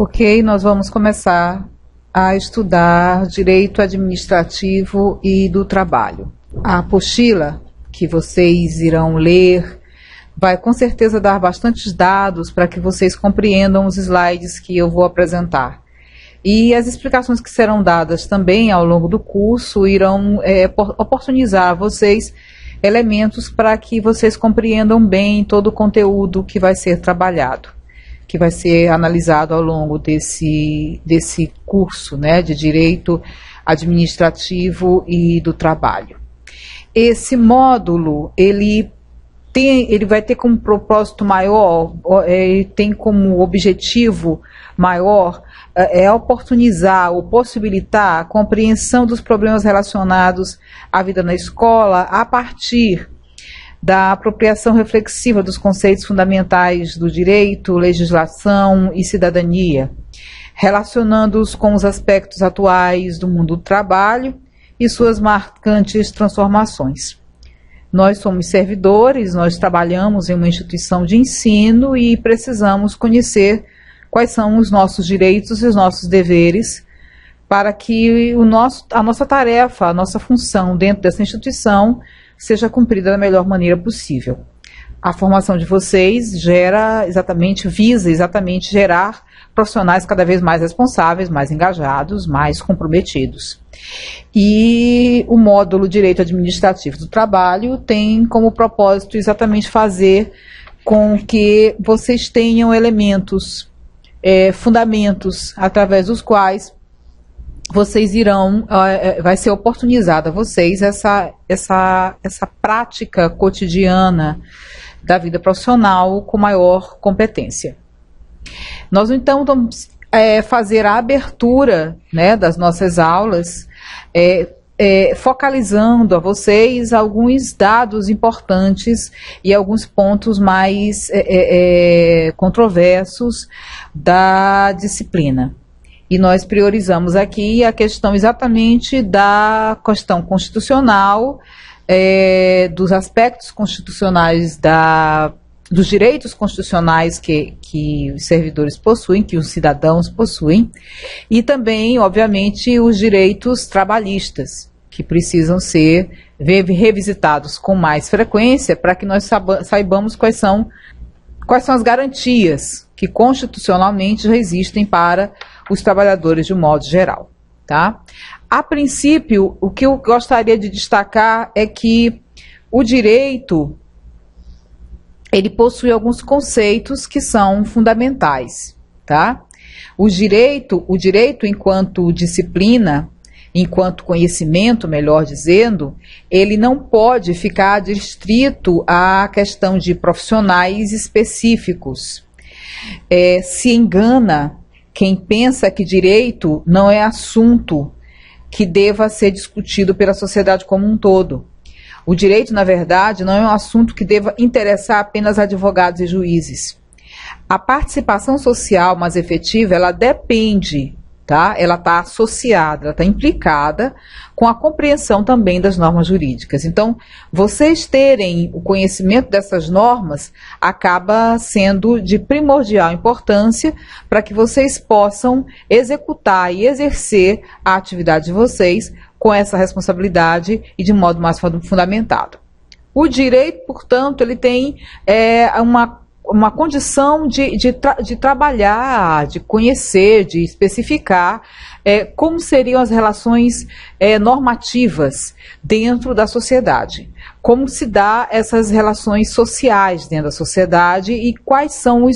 Ok, nós vamos começar a estudar Direito Administrativo e do Trabalho. A apostila que vocês irão ler vai com certeza dar bastantes dados para que vocês compreendam os slides que eu vou apresentar. E as explicações que serão dadas também ao longo do curso irão oportunizar a vocês elementos para que vocês compreendam bem todo o conteúdo que vai ser trabalhado, que vai ser analisado ao longo desse curso, né, de Direito Administrativo e do Trabalho. Esse módulo, ele vai ter como propósito maior, tem como objetivo maior oportunizar ou possibilitar a compreensão dos problemas relacionados à vida na escola a partir da apropriação reflexiva dos conceitos fundamentais do direito, legislação e cidadania, relacionando-os com os aspectos atuais do mundo do trabalho e suas marcantes transformações. Nós somos servidores, nós trabalhamos em uma instituição de ensino e precisamos conhecer quais são os nossos direitos e os nossos deveres para que a nossa tarefa, a nossa função dentro dessa instituição seja cumprida da melhor maneira possível. A formação de vocês visa exatamente gerar profissionais cada vez mais responsáveis, mais engajados, mais comprometidos. E o módulo Direito Administrativo do Trabalho tem como propósito exatamente fazer com que vocês tenham elementos, fundamentos, através dos quais vocês vai ser oportunizada a vocês essa prática cotidiana da vida profissional com maior competência. Nós então vamos fazer a abertura, né, das nossas aulas, focalizando a vocês alguns dados importantes e alguns pontos mais controversos da disciplina. E nós priorizamos aqui a questão exatamente da questão constitucional, dos aspectos constitucionais, dos direitos constitucionais que os servidores possuem, que os cidadãos possuem, e também, obviamente, os direitos trabalhistas, que precisam ser revisitados com mais frequência para que nós saibamos quais são as garantias que constitucionalmente já existem para os trabalhadores de um modo geral, tá? A princípio, o que eu gostaria de destacar é que o direito, ele possui alguns conceitos que são fundamentais, tá? O direito enquanto disciplina, enquanto conhecimento, melhor dizendo, ele não pode ficar adstrito à questão de profissionais específicos. Se engana quem pensa que direito não é assunto que deva ser discutido pela sociedade como um todo. O direito, na verdade, não é um assunto que deva interessar apenas advogados e juízes. A participação social mais efetiva, ela depende, tá? Ela está associada, ela está implicada com a compreensão também das normas jurídicas. Então, vocês terem o conhecimento dessas normas acaba sendo de primordial importância para que vocês possam executar e exercer a atividade de vocês com essa responsabilidade e de modo mais fundamentado. O direito, portanto, ele tem uma condição de trabalhar, de conhecer, de especificar como seriam as relações normativas dentro da sociedade, como se dá essas relações sociais dentro da sociedade e quais são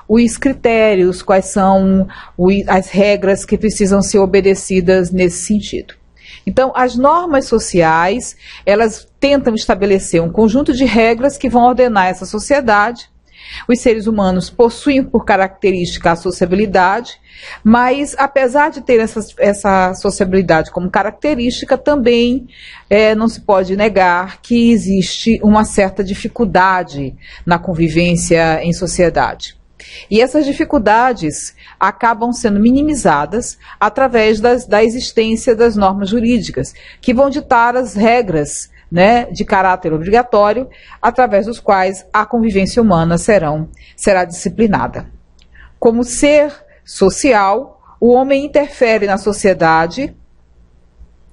os critérios, quais são as regras que precisam ser obedecidas nesse sentido. Então, as normas sociais, elas tentam estabelecer um conjunto de regras que vão ordenar essa sociedade. Os seres humanos possuem por característica a sociabilidade, mas apesar de ter essa sociabilidade como característica, também não se pode negar que existe uma certa dificuldade na convivência em sociedade. E essas dificuldades acabam sendo minimizadas através da existência das normas jurídicas, que vão ditar as regras, né, de caráter obrigatório, através dos quais a convivência humana será disciplinada. Como ser social, o homem interfere na sociedade,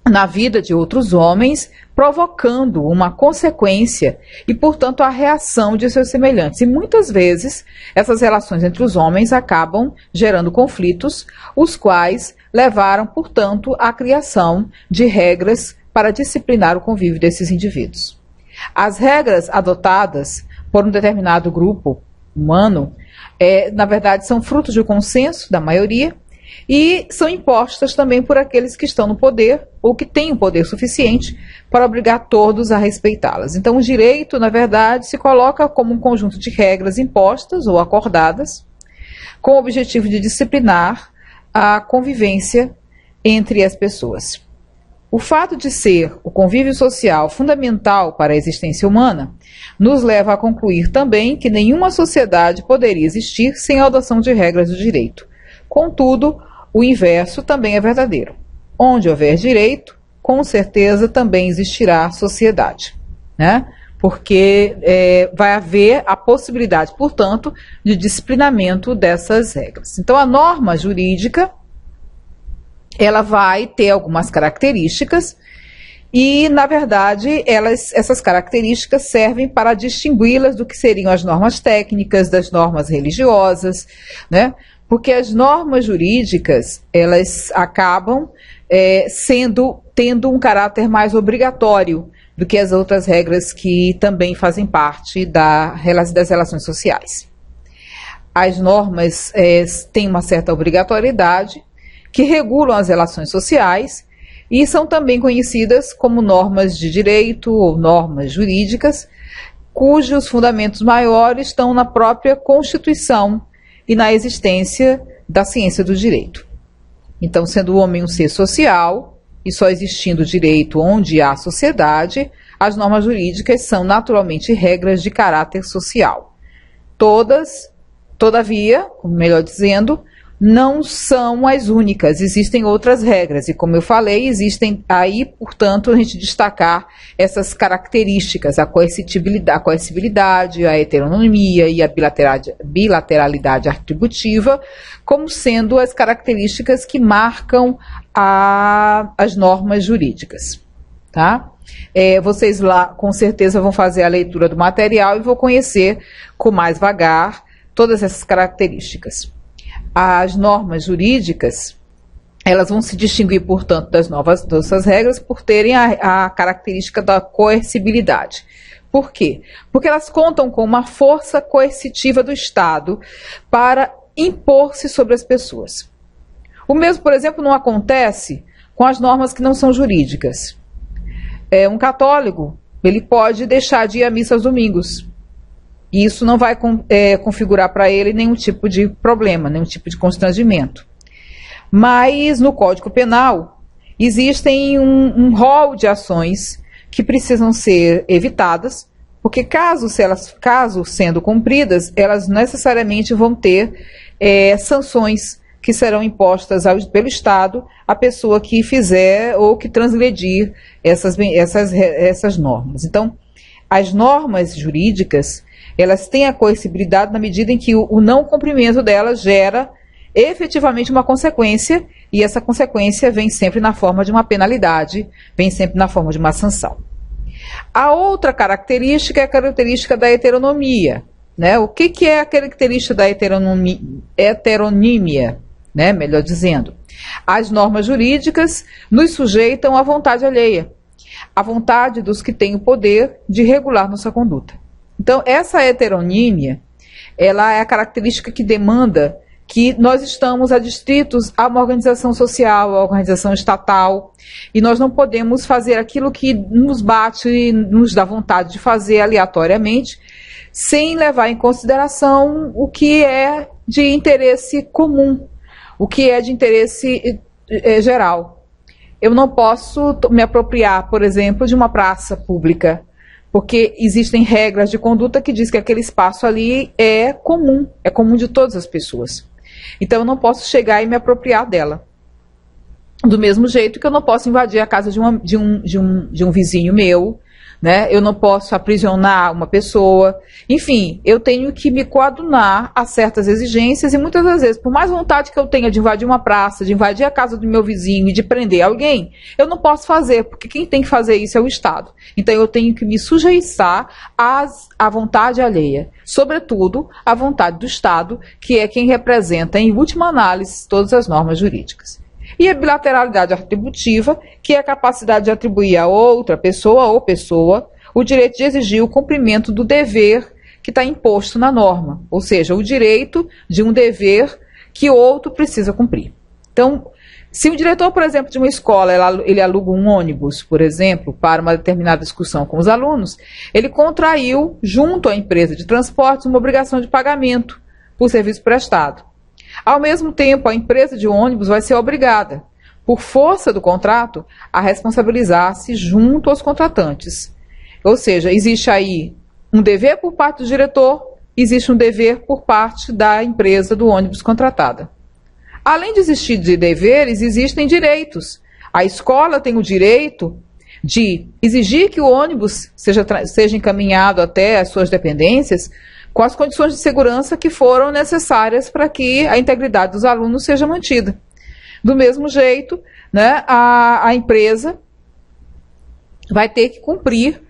na vida de outros homens, provocando uma consequência e, portanto, a reação de seus semelhantes. E muitas vezes essas relações entre os homens acabam gerando conflitos, os quais levaram, portanto, à criação de regras para disciplinar o convívio desses indivíduos. As regras adotadas por um determinado grupo humano, na verdade, são frutos do consenso da maioria, e são impostas também por aqueles que estão no poder ou que têm o poder suficiente para obrigar todos a respeitá-las. Então, o direito, na verdade, se coloca como um conjunto de regras impostas ou acordadas com o objetivo de disciplinar a convivência entre as pessoas. O fato de ser o convívio social fundamental para a existência humana nos leva a concluir também que nenhuma sociedade poderia existir sem a adoção de regras do direito. Contudo, o inverso também é verdadeiro. Onde houver direito, com certeza também existirá sociedade, né? Porque vai haver a possibilidade, portanto, de disciplinamento dessas regras. Então, a norma jurídica, ela vai ter algumas características e, na verdade, essas características servem para distingui-las do que seriam as normas técnicas, das normas religiosas, né? Porque as normas jurídicas, elas acabam tendo um caráter mais obrigatório do que as outras regras que também fazem parte das relações sociais. As normas têm uma certa obrigatoriedade, que regulam as relações sociais e são também conhecidas como normas de direito ou normas jurídicas, cujos fundamentos maiores estão na própria Constituição e na existência da ciência do direito. Então, sendo o homem um ser social e só existindo direito onde há sociedade, as normas jurídicas são naturalmente regras de caráter social. Todavia, melhor dizendo, não são as únicas, existem outras regras, e como eu falei, existem aí, portanto, a gente destacar essas características, a coercibilidade, a heteronomia e a bilateralidade atributiva, como sendo as características que marcam as normas jurídicas, tá? Vocês lá, com certeza, vão fazer a leitura do material e vão conhecer com mais vagar todas essas características. As normas jurídicas, elas vão se distinguir, portanto, dessas regras por terem a característica da coercibilidade. Por quê? Porque elas contam com uma força coercitiva do Estado para impor-se sobre as pessoas. O mesmo, por exemplo, não acontece com as normas que não são jurídicas. Um católico, ele pode deixar de ir à missa aos domingos. E isso não vai configurar para ele nenhum tipo de problema, nenhum tipo de constrangimento. Mas no Código Penal existem um rol de ações que precisam ser evitadas, porque caso sendo cumpridas, elas necessariamente vão ter sanções que serão impostas pelo Estado à pessoa que fizer ou que transgredir essas normas. Então, as normas jurídicas, elas têm a coercibilidade na medida em que o não cumprimento delas gera efetivamente uma consequência, e essa consequência vem sempre na forma de uma penalidade, vem sempre na forma de uma sanção. A outra característica é a característica da heteronomia, né? O que é a característica da heteronímia, né? Melhor dizendo, as normas jurídicas nos sujeitam à vontade alheia, à vontade dos que têm o poder de regular nossa conduta. Então, essa heteronímia, ela é a característica que demanda que nós estamos adstritos a uma organização social, a uma organização estatal, e nós não podemos fazer aquilo que nos bate, nos dá vontade de fazer aleatoriamente, sem levar em consideração o que é de interesse comum, o que é de interesse geral. Eu não posso me apropriar, por exemplo, de uma praça pública, porque existem regras de conduta que diz que aquele espaço ali é comum de todas as pessoas. Então eu não posso chegar e me apropriar dela. Do mesmo jeito que eu não posso invadir a casa de um vizinho meu, né? Eu não posso aprisionar uma pessoa. Enfim, eu tenho que me coadunar a certas exigências e muitas das vezes, por mais vontade que eu tenha de invadir uma praça, de invadir a casa do meu vizinho e de prender alguém, eu não posso fazer, porque quem tem que fazer isso é o Estado. Então eu tenho que me sujeitar à vontade alheia, sobretudo à vontade do Estado, que é quem representa, em última análise, todas as normas jurídicas. E a bilateralidade atributiva, que é a capacidade de atribuir a outra pessoa ou pessoa o direito de exigir o cumprimento do dever que está imposto na norma, ou seja, o direito de um dever que outro precisa cumprir. Então, se o diretor, por exemplo, de uma escola, ele aluga um ônibus, por exemplo, para uma determinada discussão com os alunos, ele contraiu, junto à empresa de transportes, uma obrigação de pagamento por serviço prestado. Ao mesmo tempo, a empresa de ônibus vai ser obrigada, por força do contrato, a responsabilizar-se junto aos contratantes. Ou seja, existe aí um dever por parte do diretor, existe um dever por parte da empresa do ônibus contratada. Além de existir de deveres, existem direitos. A escola tem o direito de exigir que o ônibus seja encaminhado até as suas dependências com as condições de segurança que foram necessárias para que a integridade dos alunos seja mantida. Do mesmo jeito, né, a empresa vai ter que cumprir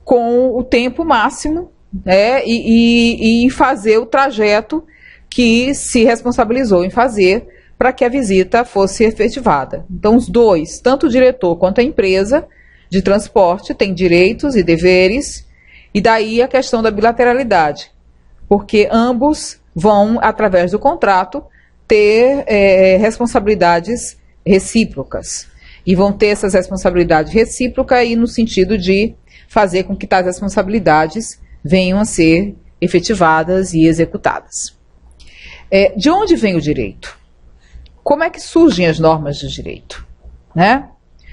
com o tempo máximo, né, e fazer o trajeto que se responsabilizou em fazer para que a visita fosse efetivada. Então, os dois, tanto o diretor quanto a empresa de transporte, têm direitos e deveres, e daí a questão da bilateralidade, porque ambos vão, através do contrato, ter responsabilidades recíprocas. E vão ter essas responsabilidades recíprocas e no sentido de fazer com que tais responsabilidades venham a ser efetivadas e executadas. De onde vem o direito? Como é que surgem as normas de direito? Né?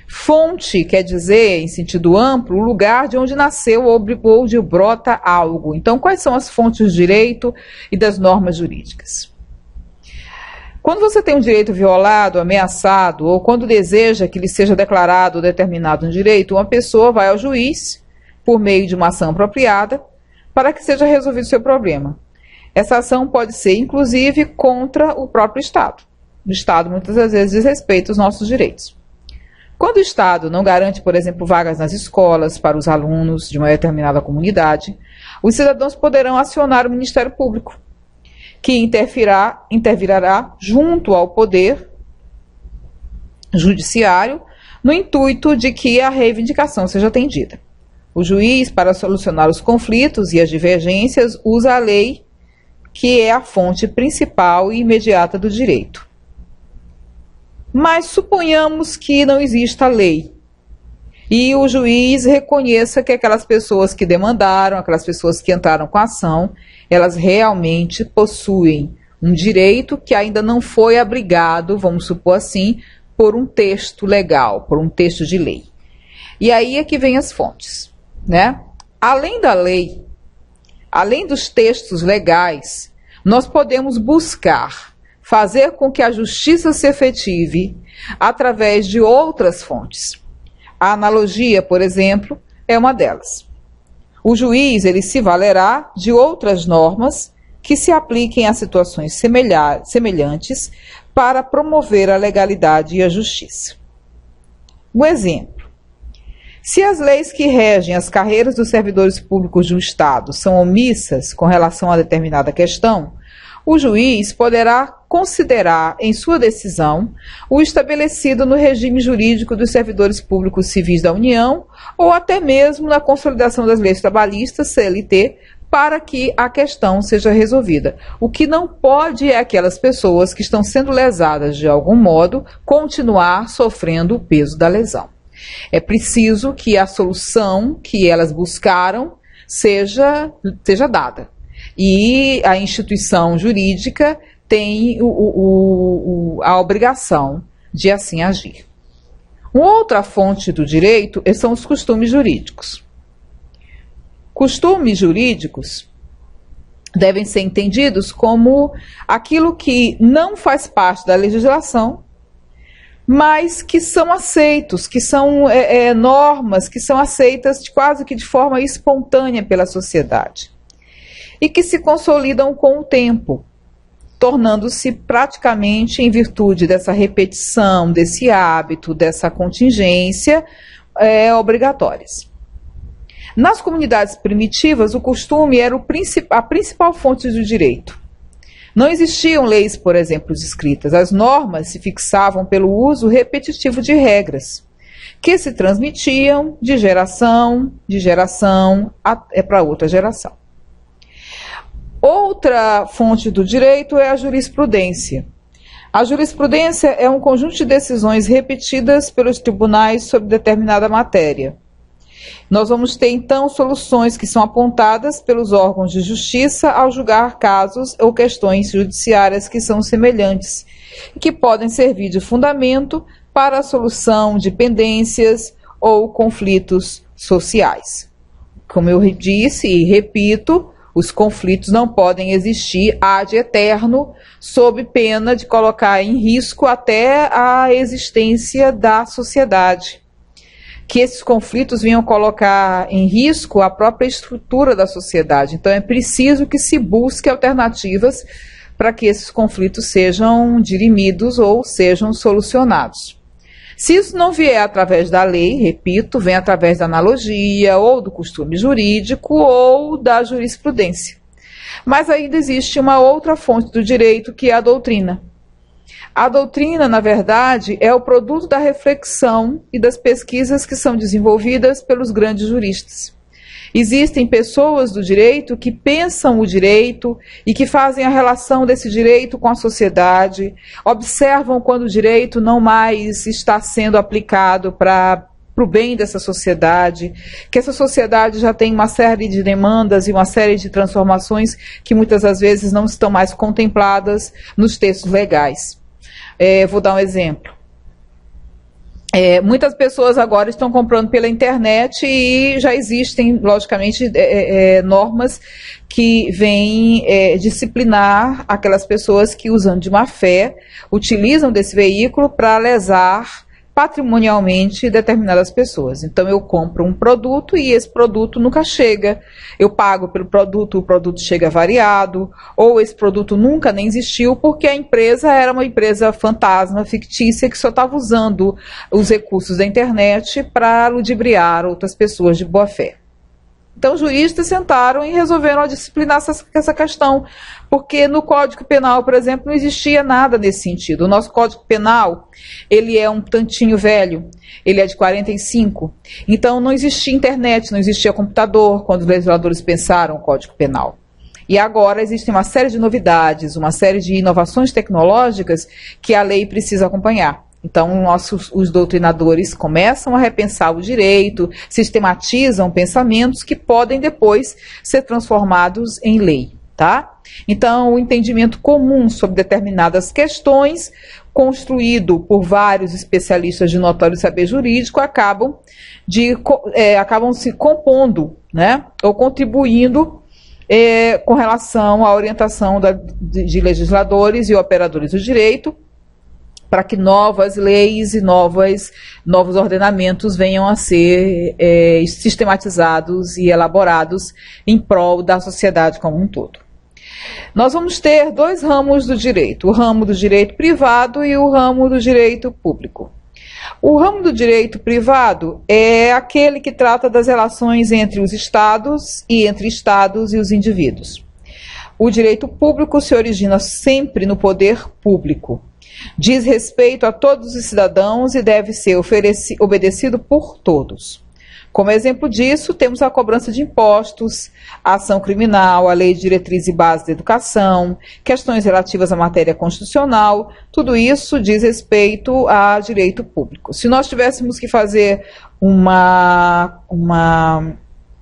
Fonte quer dizer, em sentido amplo, o lugar de onde nasceu ou de brota algo. Então, quais são as fontes do direito e das normas jurídicas? Quando você tem um direito violado, ameaçado, ou quando deseja que lhe seja declarado ou determinado um direito, uma pessoa vai ao juiz, por meio de uma ação apropriada, para que seja resolvido o seu problema. Essa ação pode ser, inclusive, contra o próprio Estado. O Estado, muitas das vezes, desrespeita os nossos direitos. Quando o Estado não garante, por exemplo, vagas nas escolas para os alunos de uma determinada comunidade, os cidadãos poderão acionar o Ministério Público, que intervirá junto ao Poder Judiciário no intuito de que a reivindicação seja atendida. O juiz, para solucionar os conflitos e as divergências, usa a lei, que é a fonte principal e imediata do direito. Mas suponhamos que não exista lei e o juiz reconheça que aquelas pessoas que demandaram, aquelas pessoas que entraram com a ação, elas realmente possuem um direito que ainda não foi abrigado, vamos supor assim, por um texto legal, por um texto de lei. E aí é que vem as fontes, né? Além da lei, além dos textos legais, nós podemos buscar fazer com que a justiça se efetive através de outras fontes. A analogia, por exemplo, é uma delas. O juiz ele se valerá de outras normas que se apliquem a situações semelhantes para promover a legalidade e a justiça. Um exemplo. Se as leis que regem as carreiras dos servidores públicos de um Estado são omissas com relação a determinada questão, o juiz poderá considerar em sua decisão o estabelecido no regime jurídico dos servidores públicos civis da União ou até mesmo na consolidação das leis trabalhistas, CLT, para que a questão seja resolvida. O que não pode é aquelas pessoas que estão sendo lesadas de algum modo continuar sofrendo o peso da lesão. É preciso que a solução que elas buscaram seja dada. E a instituição jurídica tem a obrigação de assim agir. Uma outra fonte do direito são os costumes jurídicos. Costumes jurídicos devem ser entendidos como aquilo que não faz parte da legislação, mas que são aceitos, que são normas, que são aceitas quase que de forma espontânea pela sociedade e que se consolidam com o tempo, tornando-se praticamente, em virtude dessa repetição, desse hábito, dessa contingência, obrigatórias. Nas comunidades primitivas, o costume era a principal fonte do direito. Não existiam leis, por exemplo, escritas. As normas se fixavam pelo uso repetitivo de regras, que se transmitiam de geração para outra geração. Outra fonte do direito é a jurisprudência. A jurisprudência é um conjunto de decisões repetidas pelos tribunais sobre determinada matéria. Nós vamos ter, então, soluções que são apontadas pelos órgãos de justiça ao julgar casos ou questões judiciárias que são semelhantes e que podem servir de fundamento para a solução de pendências ou conflitos sociais. Como eu disse e repito, os conflitos não podem existir ad eterno, sob pena de colocar em risco até a existência da sociedade. Que esses conflitos venham colocar em risco a própria estrutura da sociedade. Então é preciso que se busque alternativas para que esses conflitos sejam dirimidos ou sejam solucionados. Se isso não vier através da lei, repito, vem através da analogia, ou do costume jurídico, ou da jurisprudência. Mas ainda existe uma outra fonte do direito, que é a doutrina. A doutrina, na verdade, é o produto da reflexão e das pesquisas que são desenvolvidas pelos grandes juristas. Existem pessoas do direito que pensam o direito e que fazem a relação desse direito com a sociedade, observam quando o direito não mais está sendo aplicado para o bem dessa sociedade, que essa sociedade já tem uma série de demandas e uma série de transformações que muitas das vezes não estão mais contempladas nos textos legais. Vou dar um exemplo. Muitas pessoas agora estão comprando pela internet e já existem, logicamente, normas que vêm disciplinar aquelas pessoas que, usando de má fé, utilizam desse veículo para lesar patrimonialmente determinadas pessoas. Então eu compro um produto e esse produto nunca chega. Eu pago pelo produto, o produto chega variado, ou esse produto nunca nem existiu porque a empresa era uma empresa fantasma, fictícia, que só estava usando os recursos da internet para ludibriar outras pessoas de boa fé. Então, os juristas sentaram e resolveram disciplinar essa questão, porque no Código Penal, por exemplo, não existia nada nesse sentido. O nosso Código Penal, ele é um tantinho velho, ele é de 45, então não existia internet, não existia computador quando os legisladores pensaram o Código Penal. E agora existem uma série de novidades, uma série de inovações tecnológicas que a lei precisa acompanhar. Então, os doutrinadores começam a repensar o direito, sistematizam pensamentos que podem depois ser transformados em lei, tá? Então, o entendimento comum sobre determinadas questões, construído por vários especialistas de notório saber jurídico, acabam se compondo, né? Ou contribuindo com relação à orientação de legisladores e operadores do direito, para que novas leis e novos ordenamentos venham a ser sistematizados e elaborados em prol da sociedade como um todo. Nós vamos ter dois ramos do direito, o ramo do direito privado e o ramo do direito público. O ramo do direito privado é aquele que trata das relações entre os estados e entre estados e os indivíduos. O direito público se origina sempre no poder público. Diz respeito a todos os cidadãos e deve ser obedecido por todos. Como exemplo disso, temos a cobrança de impostos, a ação criminal, a lei de diretriz e base da educação, questões relativas à matéria constitucional, tudo isso diz respeito a direito público. Se nós tivéssemos que fazer uma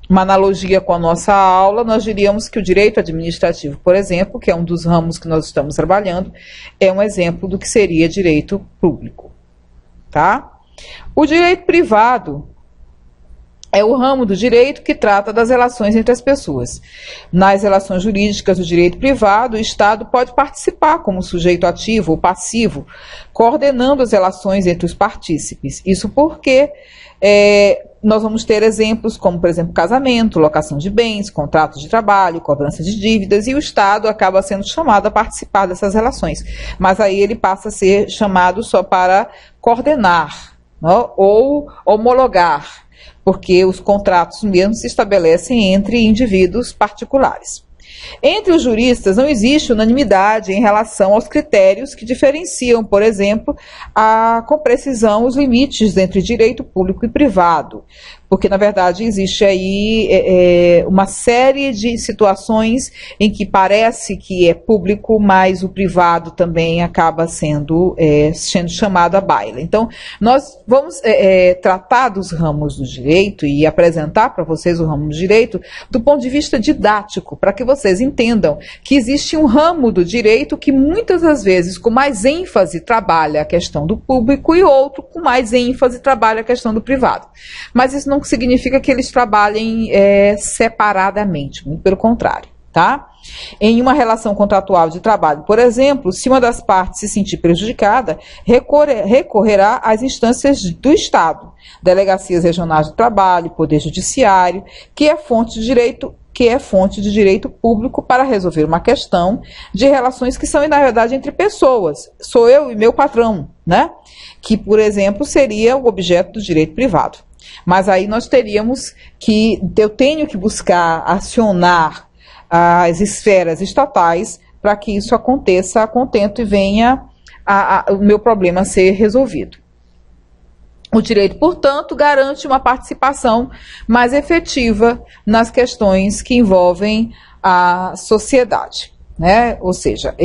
analogia com a nossa aula, nós diríamos que o direito administrativo, por exemplo, que é um dos ramos que nós estamos trabalhando, é um exemplo do que seria direito público, tá? O direito privado é o ramo do direito que trata das relações entre as pessoas. Nas relações jurídicas do direito privado, o Estado pode participar como sujeito ativo ou passivo, coordenando as relações entre os partícipes. Isso porque nós vamos ter exemplos como, por exemplo, casamento, locação de bens, contratos de trabalho, cobrança de dívidas, e o Estado acaba sendo chamado a participar dessas relações. Mas aí ele passa a ser chamado só para coordenar, não? Ou homologar, porque os contratos mesmo se estabelecem entre indivíduos particulares. Entre os juristas não existe unanimidade em relação aos critérios que diferenciam, por exemplo, com precisão os limites entre direito público e privado, porque na verdade existe aí uma série de situações em que parece que é público, mas o privado também acaba sendo chamado à baila. Então, nós vamos tratar dos ramos do direito e apresentar para vocês o ramo do direito do ponto de vista didático, para que vocês entendam que existe um ramo do direito que muitas das vezes com mais ênfase trabalha a questão do público e outro com mais ênfase trabalha a questão do privado. Mas isso não significa que eles trabalhem separadamente, muito pelo contrário, tá? Em uma relação contratual de trabalho, por exemplo, se uma das partes se sentir prejudicada, recorrerá às instâncias do Estado, delegacias regionais do trabalho, poder judiciário, que é fonte de direito público para resolver uma questão de relações que são, na verdade, entre pessoas. Sou eu e meu patrão, né? Que, por exemplo, seria o objeto do direito privado. Mas aí nós eu tenho que buscar acionar as esferas estatais para que isso aconteça a contento e venha o meu problema a ser resolvido. O direito, portanto, garante uma participação mais efetiva nas questões que envolvem a sociedade, né? Ou seja,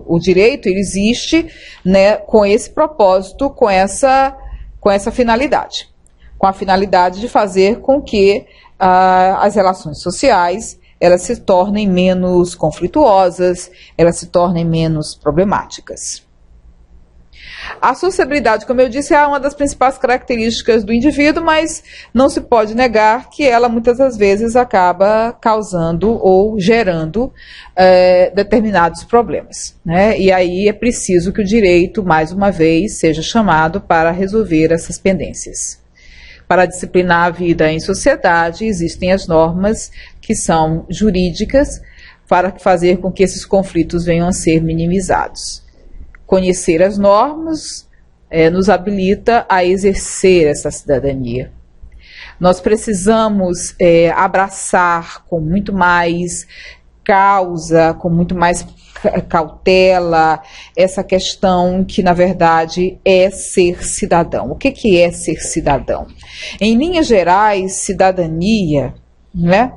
o direito ele existe, né, com esse propósito, com essa finalidade, com a finalidade de fazer com que as relações sociais elas se tornem menos conflituosas, elas se tornem menos problemáticas. A sociabilidade, como eu disse, é uma das principais características do indivíduo, mas não se pode negar que ela muitas das vezes acaba causando ou gerando determinados problemas, né? E aí é preciso que o direito, mais uma vez, seja chamado para resolver essas pendências. Para disciplinar a vida em sociedade, existem as normas que são jurídicas para fazer com que esses conflitos venham a ser minimizados. Conhecer as normas nos habilita a exercer essa cidadania. Nós precisamos abraçar com muito mais causa, com muito mais cautela, essa questão que, na verdade, é ser cidadão. O que é ser cidadão? Em linhas gerais, cidadania, né,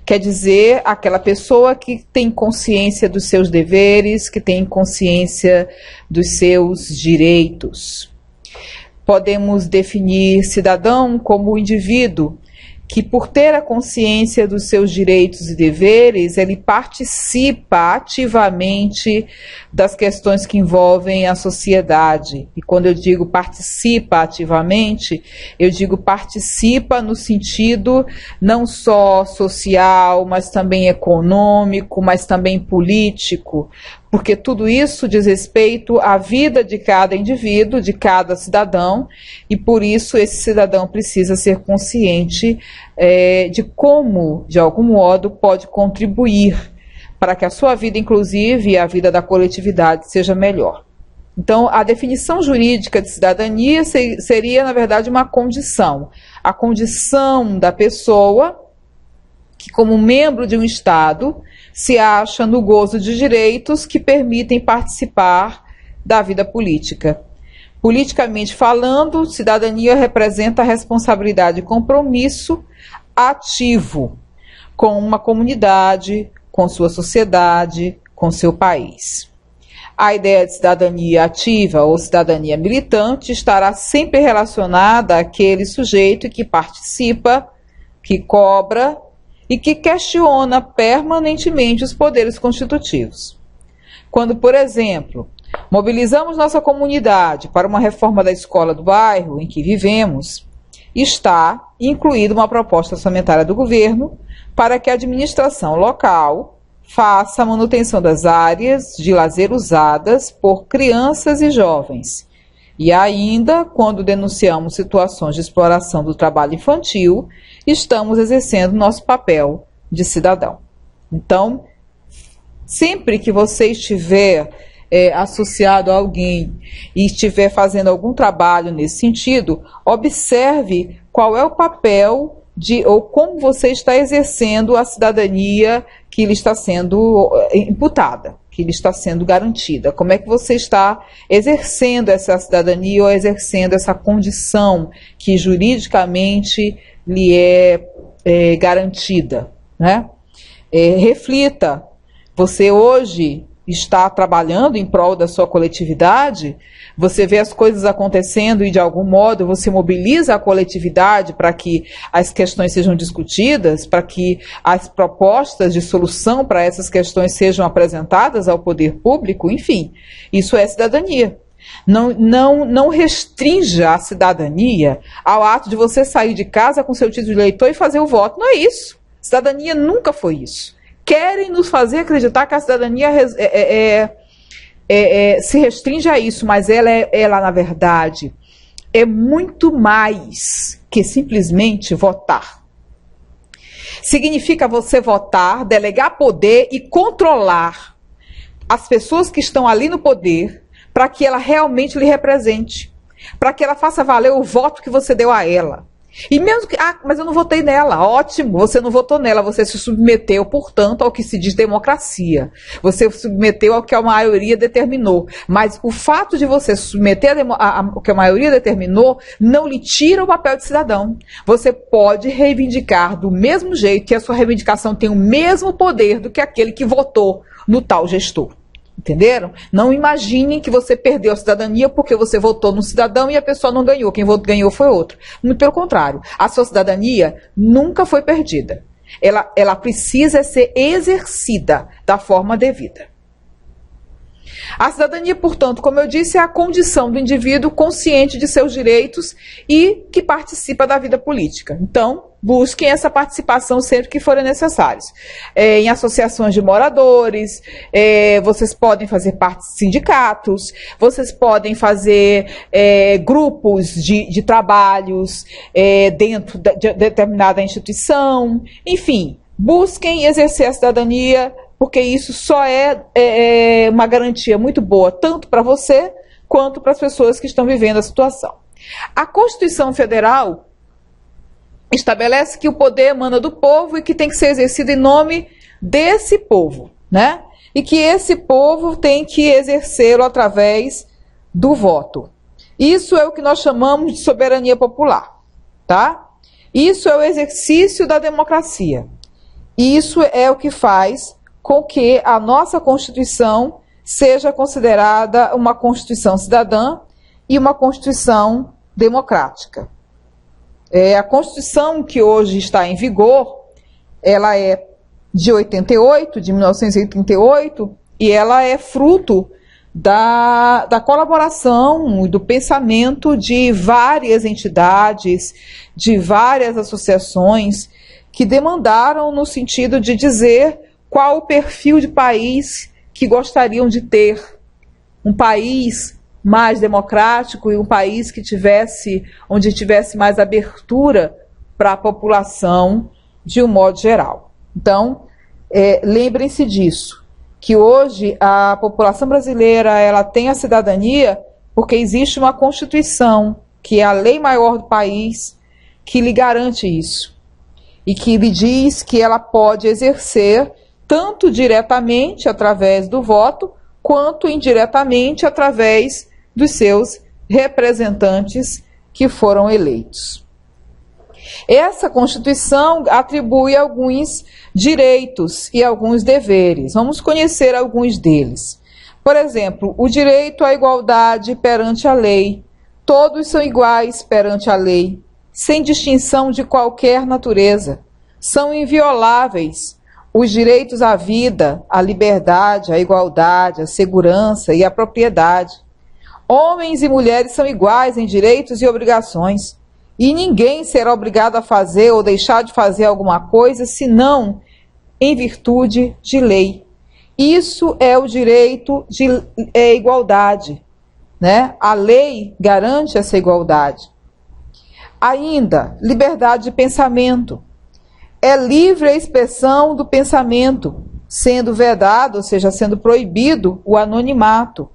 quer dizer aquela pessoa que tem consciência dos seus deveres, que tem consciência dos seus direitos. Podemos definir cidadão como o indivíduo que, por ter a consciência dos seus direitos e deveres, ele participa ativamente das questões que envolvem a sociedade. E quando eu digo participa ativamente, eu digo participa no sentido não só social, mas também econômico, mas também político, porque tudo isso diz respeito à vida de cada indivíduo, de cada cidadão, e por isso esse cidadão precisa ser consciente de como, de algum modo, pode contribuir para que a sua vida, inclusive, e a vida da coletividade seja melhor. Então, a definição jurídica de cidadania seria, na verdade, uma condição. A condição da pessoa que, como membro de um Estado, se acha no gozo de direitos que permitem participar da vida política. Politicamente falando, cidadania representa a responsabilidade e compromisso ativo com uma comunidade, com sua sociedade, com seu país. A ideia de cidadania ativa ou cidadania militante estará sempre relacionada àquele sujeito que participa, que cobra e que questiona permanentemente os poderes constitutivos. Quando, por exemplo, mobilizamos nossa comunidade para uma reforma da escola do bairro em que vivemos, está incluída uma proposta orçamentária do governo para que a administração local faça a manutenção das áreas de lazer usadas por crianças e jovens. E ainda, quando denunciamos situações de exploração do trabalho infantil, estamos exercendo nosso papel de cidadão. Então, sempre que você estiver associado a alguém e estiver fazendo algum trabalho nesse sentido, observe qual é o papel ou como você está exercendo a cidadania que lhe está sendo imputada, que lhe está sendo garantida. Como é que você está exercendo essa cidadania ou exercendo essa condição que juridicamente lhe é garantida, né? Reflita, você hoje está trabalhando em prol da sua coletividade, você vê as coisas acontecendo e de algum modo você mobiliza a coletividade para que as questões sejam discutidas, para que as propostas de solução para essas questões sejam apresentadas ao poder público, enfim, isso é cidadania. Não restrinja a cidadania ao ato de você sair de casa com seu título de eleitor e fazer o voto, não é isso. Cidadania nunca foi isso. Querem nos fazer acreditar que a cidadania se restringe a isso, mas ela, na verdade, é muito mais que simplesmente votar. Significa você votar, delegar poder e controlar as pessoas que estão ali no poder para que ela realmente lhe represente, para que ela faça valer o voto que você deu a ela. E mesmo que, mas eu não votei nela, ótimo, você não votou nela, você se submeteu, portanto, ao que se diz democracia. Você se submeteu ao que a maioria determinou. Mas o fato de você se submeter ao que a maioria determinou não lhe tira o papel de cidadão. Você pode reivindicar do mesmo jeito que a sua reivindicação tem o mesmo poder do que aquele que votou no tal gestor. Entenderam? Não imaginem que você perdeu a cidadania porque você votou num cidadão e a pessoa não ganhou. Quem ganhou foi outro. Muito pelo contrário. A sua cidadania nunca foi perdida. Ela precisa ser exercida da forma devida. A cidadania, portanto, como eu disse, é a condição do indivíduo consciente de seus direitos e que participa da vida política. Então, busquem essa participação sempre que forem necessários. Em associações de moradores, vocês podem fazer parte de sindicatos, vocês podem fazer grupos de trabalhos dentro de determinada instituição. Enfim, busquem exercer a cidadania, porque isso só é uma garantia muito boa, tanto para você, quanto para as pessoas que estão vivendo a situação. A Constituição Federal estabelece que o poder emana do povo e que tem que ser exercido em nome desse povo, né? E que esse povo tem que exercê-lo através do voto. Isso é o que nós chamamos de soberania popular, tá? Isso é o exercício da democracia. Isso é o que faz com que a nossa Constituição seja considerada uma Constituição cidadã e uma Constituição democrática. A Constituição que hoje está em vigor, ela é de 1988, e ela é fruto da colaboração e do pensamento de várias entidades, de várias associações que demandaram no sentido de dizer qual o perfil de país que gostariam de ter. Um país mais democrático e um país que onde tivesse mais abertura para a população de um modo geral. Então, lembrem-se disso, que hoje a população brasileira ela tem a cidadania porque existe uma Constituição, que é a lei maior do país, que lhe garante isso. E que lhe diz que ela pode exercer tanto diretamente através do voto, quanto indiretamente através dos seus representantes que foram eleitos. Essa Constituição atribui alguns direitos e alguns deveres. Vamos conhecer alguns deles. Por exemplo, o direito à igualdade perante a lei. Todos são iguais perante a lei, sem distinção de qualquer natureza. São invioláveis os direitos à vida, à liberdade, à igualdade, à segurança e à propriedade. Homens e mulheres são iguais em direitos e obrigações. e ninguém será obrigado a fazer ou deixar de fazer alguma coisa, senão em virtude de lei. Isso é o direito de igualdade, né? A lei garante essa igualdade. Ainda, liberdade de pensamento. É livre a expressão do pensamento, sendo vedado, ou seja, sendo proibido o anonimato.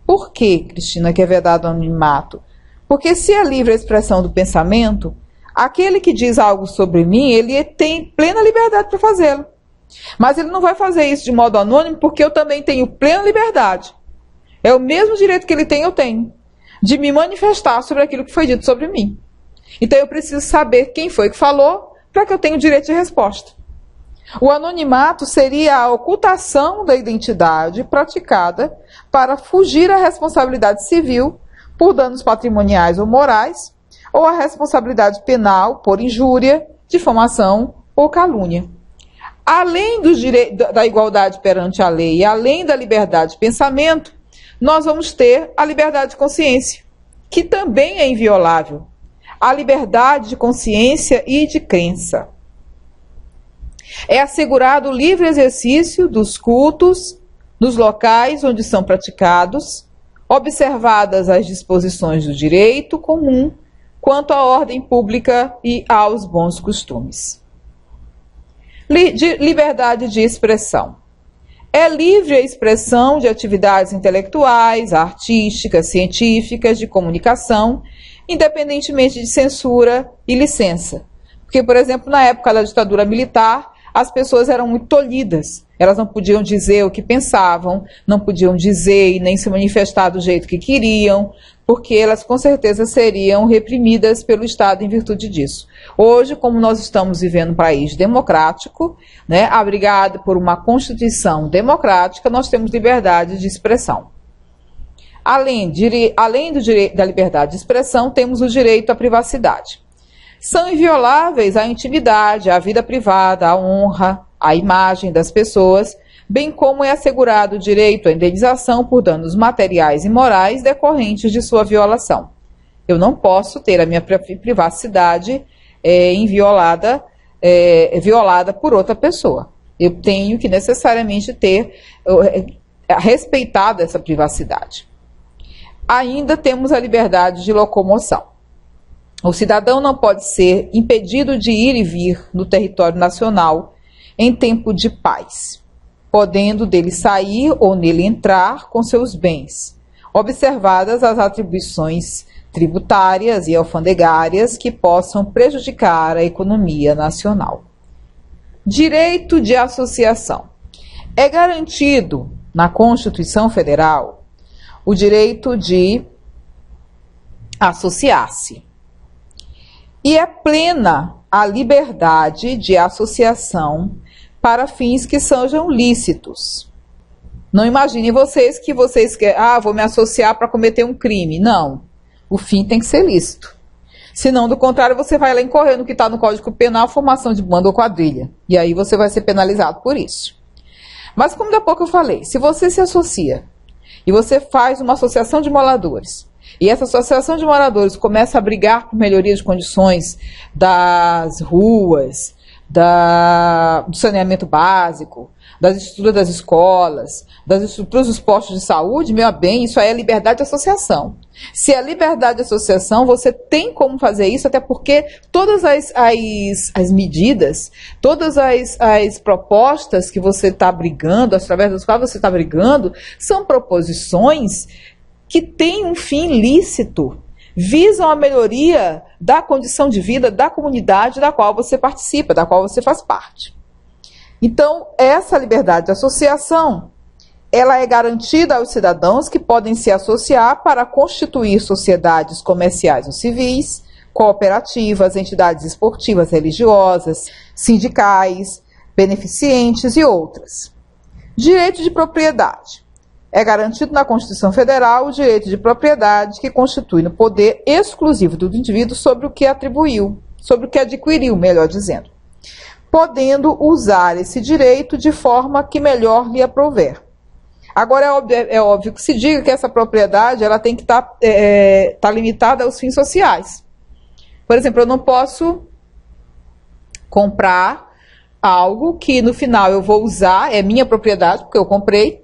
Por que, Cristina, que é vedado o anonimato? Porque se é livre a expressão do pensamento, aquele que diz algo sobre mim, ele tem plena liberdade para fazê-lo. Mas ele não vai fazer isso de modo anônimo, porque eu também tenho plena liberdade. É o mesmo direito que ele tem, eu tenho, de me manifestar sobre aquilo que foi dito sobre mim. Então eu preciso saber quem foi que falou, para que eu tenha o direito de resposta. O anonimato seria a ocultação da identidade praticada para fugir à responsabilidade civil por danos patrimoniais ou morais, ou à responsabilidade penal por injúria, difamação ou calúnia. Além do direito da igualdade perante a lei e além da liberdade de pensamento, nós vamos ter a liberdade de consciência, que também é inviolável. A liberdade de consciência e de crença. É assegurado o livre exercício dos cultos nos locais onde são praticados, observadas as disposições do direito comum quanto à ordem pública e aos bons costumes. Liberdade de expressão. É livre a expressão de atividades intelectuais, artísticas, científicas, de comunicação, independentemente de censura e licença. Porque, por exemplo, na época da ditadura militar, as pessoas eram muito tolhidas. Elas não podiam dizer o que pensavam, não podiam dizer e nem se manifestar do jeito que queriam, porque elas com certeza seriam reprimidas pelo Estado em virtude disso. Hoje, como nós estamos vivendo um país democrático, né, abrigado por uma Constituição democrática, nós temos liberdade de expressão. Além do direito da liberdade de expressão, temos o direito à privacidade. São invioláveis a intimidade, a vida privada, a honra, a imagem das pessoas, bem como é assegurado o direito à indenização por danos materiais e morais decorrentes de sua violação. Eu não posso ter a minha privacidade violada por outra pessoa. Eu tenho que necessariamente ter respeitado essa privacidade. Ainda temos a liberdade de locomoção. O cidadão não pode ser impedido de ir e vir no território nacional em tempo de paz, podendo dele sair ou nele entrar com seus bens, observadas as atribuições tributárias e alfandegárias que possam prejudicar a economia nacional. Direito de associação. É garantido na Constituição Federal o direito de associar-se. E é plena a liberdade de associação para fins que sejam lícitos. Não imaginem vocês que vocês querem, vou me associar para cometer um crime. Não, o fim tem que ser lícito. Senão, do contrário, você vai lá incorrer no que está no Código Penal, formação de banda ou quadrilha. E aí você vai ser penalizado por isso. Mas como da pouco eu falei, se você se associa e você faz uma associação de moradores, e essa associação de moradores começa a brigar por melhoria de condições das ruas, do saneamento básico, das estruturas das escolas, das estruturas dos postos de saúde, meu bem, isso aí é liberdade de associação. Se é liberdade de associação, você tem como fazer isso, até porque todas as medidas, todas as propostas que você está brigando, através das quais você está brigando, são proposições que têm um fim lícito, visam a melhoria da condição de vida da comunidade da qual você participa, da qual você faz parte. Então, essa liberdade de associação, ela é garantida aos cidadãos que podem se associar para constituir sociedades comerciais ou civis, cooperativas, entidades esportivas, religiosas, sindicais, beneficentes e outras. Direito de propriedade. É garantido na Constituição Federal o direito de propriedade que constitui no poder exclusivo do indivíduo sobre o que atribuiu, sobre o que adquiriu, melhor dizendo, podendo usar esse direito de forma que melhor lhe aprouver. Agora, é óbvio que se diga que essa propriedade ela tem que estar limitada aos fins sociais. Por exemplo, eu não posso comprar algo que no final eu vou usar, é minha propriedade, porque eu comprei,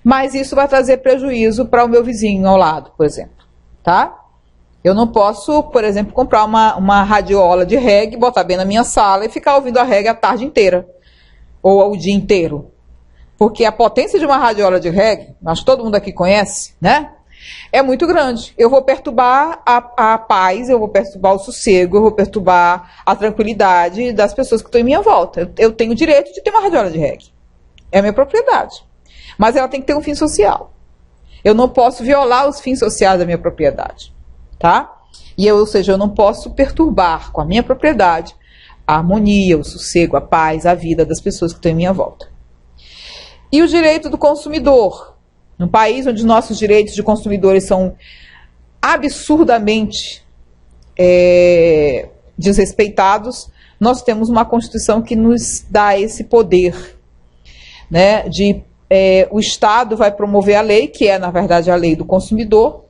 mas isso vai trazer prejuízo para o meu vizinho ao lado, por exemplo, tá? Eu não posso, por exemplo, comprar uma radiola de reggae, botar bem na minha sala e ficar ouvindo a reggae a tarde inteira, ou o dia inteiro. Porque a potência de uma radiola de reggae, acho que todo mundo aqui conhece, né? É muito grande. Eu vou perturbar a paz, eu vou perturbar o sossego, eu vou perturbar a tranquilidade das pessoas que estão em minha volta. Eu tenho o direito de ter uma radiola de reggae. É a minha propriedade. Mas ela tem que ter um fim social. Eu não posso violar os fins sociais da minha propriedade. Tá? Ou seja, eu não posso perturbar com a minha propriedade a harmonia, o sossego, a paz, a vida das pessoas que estão em minha volta. E o direito do consumidor. Num país onde nossos direitos de consumidores são absurdamente desrespeitados, nós temos uma Constituição que nos dá esse poder, né, o Estado vai promover a lei, que é, na verdade, a lei do consumidor,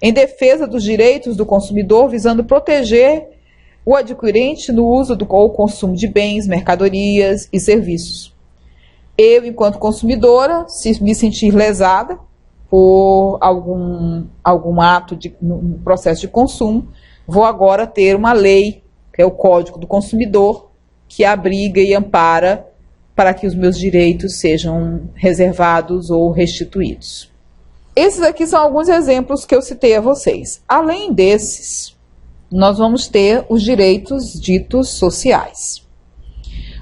em defesa dos direitos do consumidor, visando proteger o adquirente no uso ou consumo de bens, mercadorias e serviços. Eu, enquanto consumidora, se me sentir lesada por algum ato no processo de consumo, vou agora ter uma lei, que é o Código do Consumidor, que abriga e ampara para que os meus direitos sejam reservados ou restituídos. Esses aqui são alguns exemplos que eu citei a vocês. Além desses, nós vamos ter os direitos ditos sociais.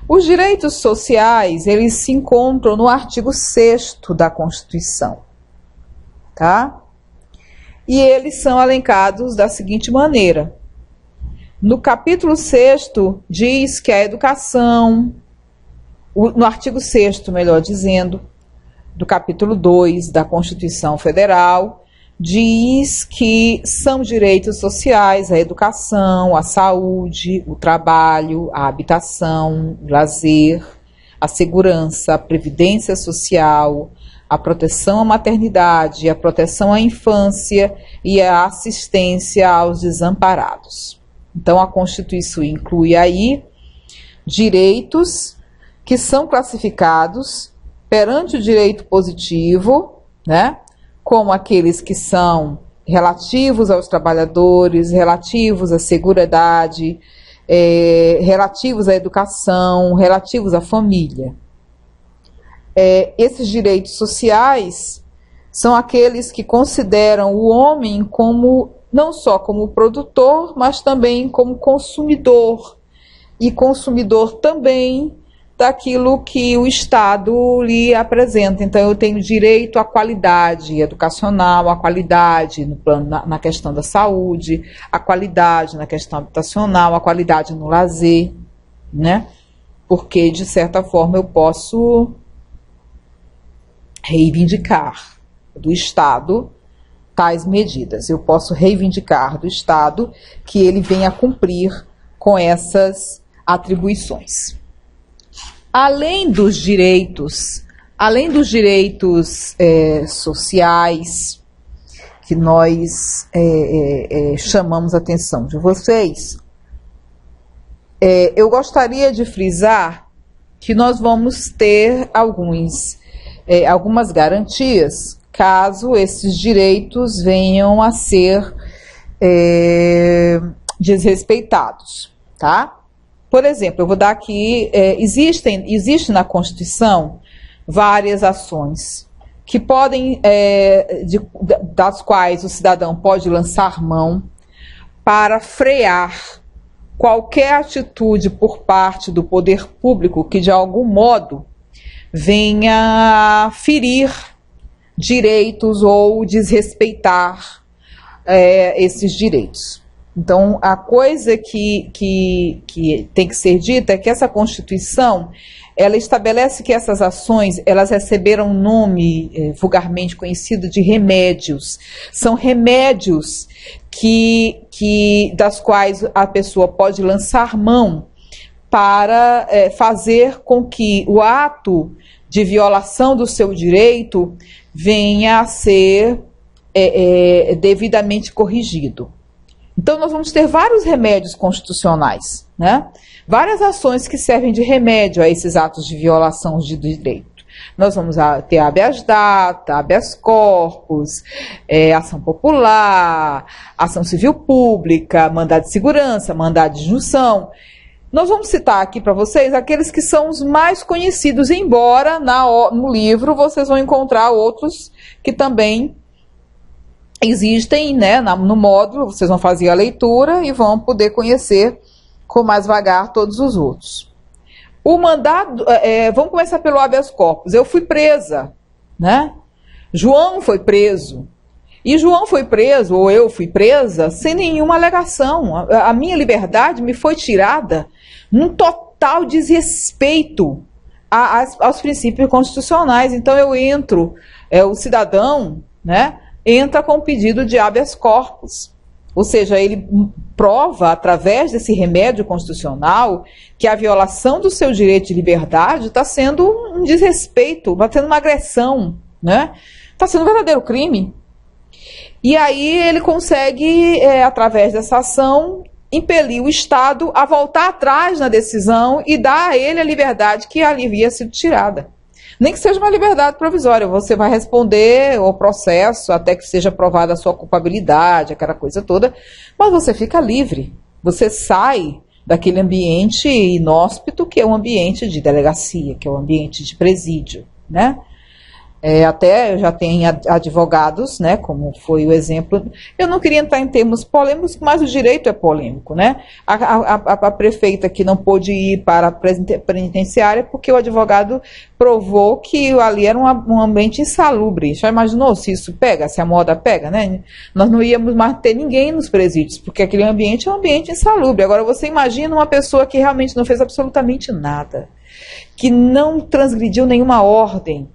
Os direitos sociais, eles se encontram no artigo 6º da Constituição, tá? E eles são elencados da seguinte maneira. No capítulo 6º, diz que a educação, no artigo 6º, melhor dizendo, do capítulo 2 da Constituição Federal, diz que são direitos sociais a educação, a saúde, o trabalho, a habitação, o lazer, a segurança, a previdência social, a proteção à maternidade, a proteção à infância e a assistência aos desamparados. Então, a Constituição inclui aí direitos que são classificados perante o direito positivo, né, como aqueles que são relativos aos trabalhadores, relativos à seguridade, relativos à educação, relativos à família. Esses direitos sociais são aqueles que consideram o homem como, não só como produtor, mas também como consumidor, e consumidor também daquilo que o Estado lhe apresenta. Então, eu tenho direito à qualidade educacional, à qualidade no plano, na questão da saúde, à qualidade na questão habitacional, à qualidade no lazer, né? Porque, de certa forma, eu posso reivindicar do Estado tais medidas. Eu posso reivindicar do Estado que ele venha cumprir com essas atribuições. Além dos direitos sociais que nós chamamos a atenção de vocês, eu gostaria de frisar que nós vamos ter algumas garantias caso esses direitos venham a ser desrespeitados, tá? Por exemplo, eu vou dar aqui, existe na Constituição várias ações que podem, das quais o cidadão pode lançar mão para frear qualquer atitude por parte do poder público que de algum modo venha ferir direitos ou desrespeitar esses direitos. Então, a coisa que tem que ser dita é que essa Constituição, ela estabelece que essas ações, elas receberam um nome vulgarmente conhecido de remédios. São remédios das quais a pessoa pode lançar mão para fazer com que o ato de violação do seu direito venha a ser devidamente corrigido. Então, nós vamos ter vários remédios constitucionais, né? Várias ações que servem de remédio a esses atos de violação de direito. Nós vamos ter habeas data, habeas corpus, ação popular, ação civil pública, mandado de segurança, mandado de injunção. Nós vamos citar aqui para vocês aqueles que são os mais conhecidos, embora no livro vocês vão encontrar outros que também existem, né, no módulo. Vocês vão fazer a leitura e vão poder conhecer com mais vagar todos os outros. O mandado, vamos começar pelo habeas corpus. Eu fui presa, né? João foi preso. E João foi preso, ou eu fui presa, sem nenhuma alegação. A minha liberdade me foi tirada num total desrespeito aos princípios constitucionais. Então eu entro, o cidadão, né, entra com o pedido de habeas corpus. Ou seja, ele prova, através desse remédio constitucional, que a violação do seu direito de liberdade está sendo um desrespeito, está sendo uma agressão, né? Está sendo um verdadeiro crime. E aí ele consegue, através dessa ação, impelir o Estado a voltar atrás na decisão e dar a ele a liberdade que ali havia sido tirada. Nem que seja uma liberdade provisória, você vai responder ao processo até que seja provada a sua culpabilidade, aquela coisa toda, mas você fica livre, você sai daquele ambiente inóspito que é um ambiente de delegacia, que é um ambiente de presídio, né? Até já tem advogados, né, como foi o exemplo. Eu não queria entrar em termos polêmicos, mas o direito é polêmico, né? A prefeita que não pôde ir para a penitenciária porque o advogado provou que ali era um ambiente insalubre. Já imaginou se isso pega, se a moda pega, né? Nós não íamos mais ter ninguém nos presídios, porque aquele ambiente é um ambiente insalubre. Agora você imagina uma pessoa que realmente não fez absolutamente nada, que não transgrediu nenhuma ordem,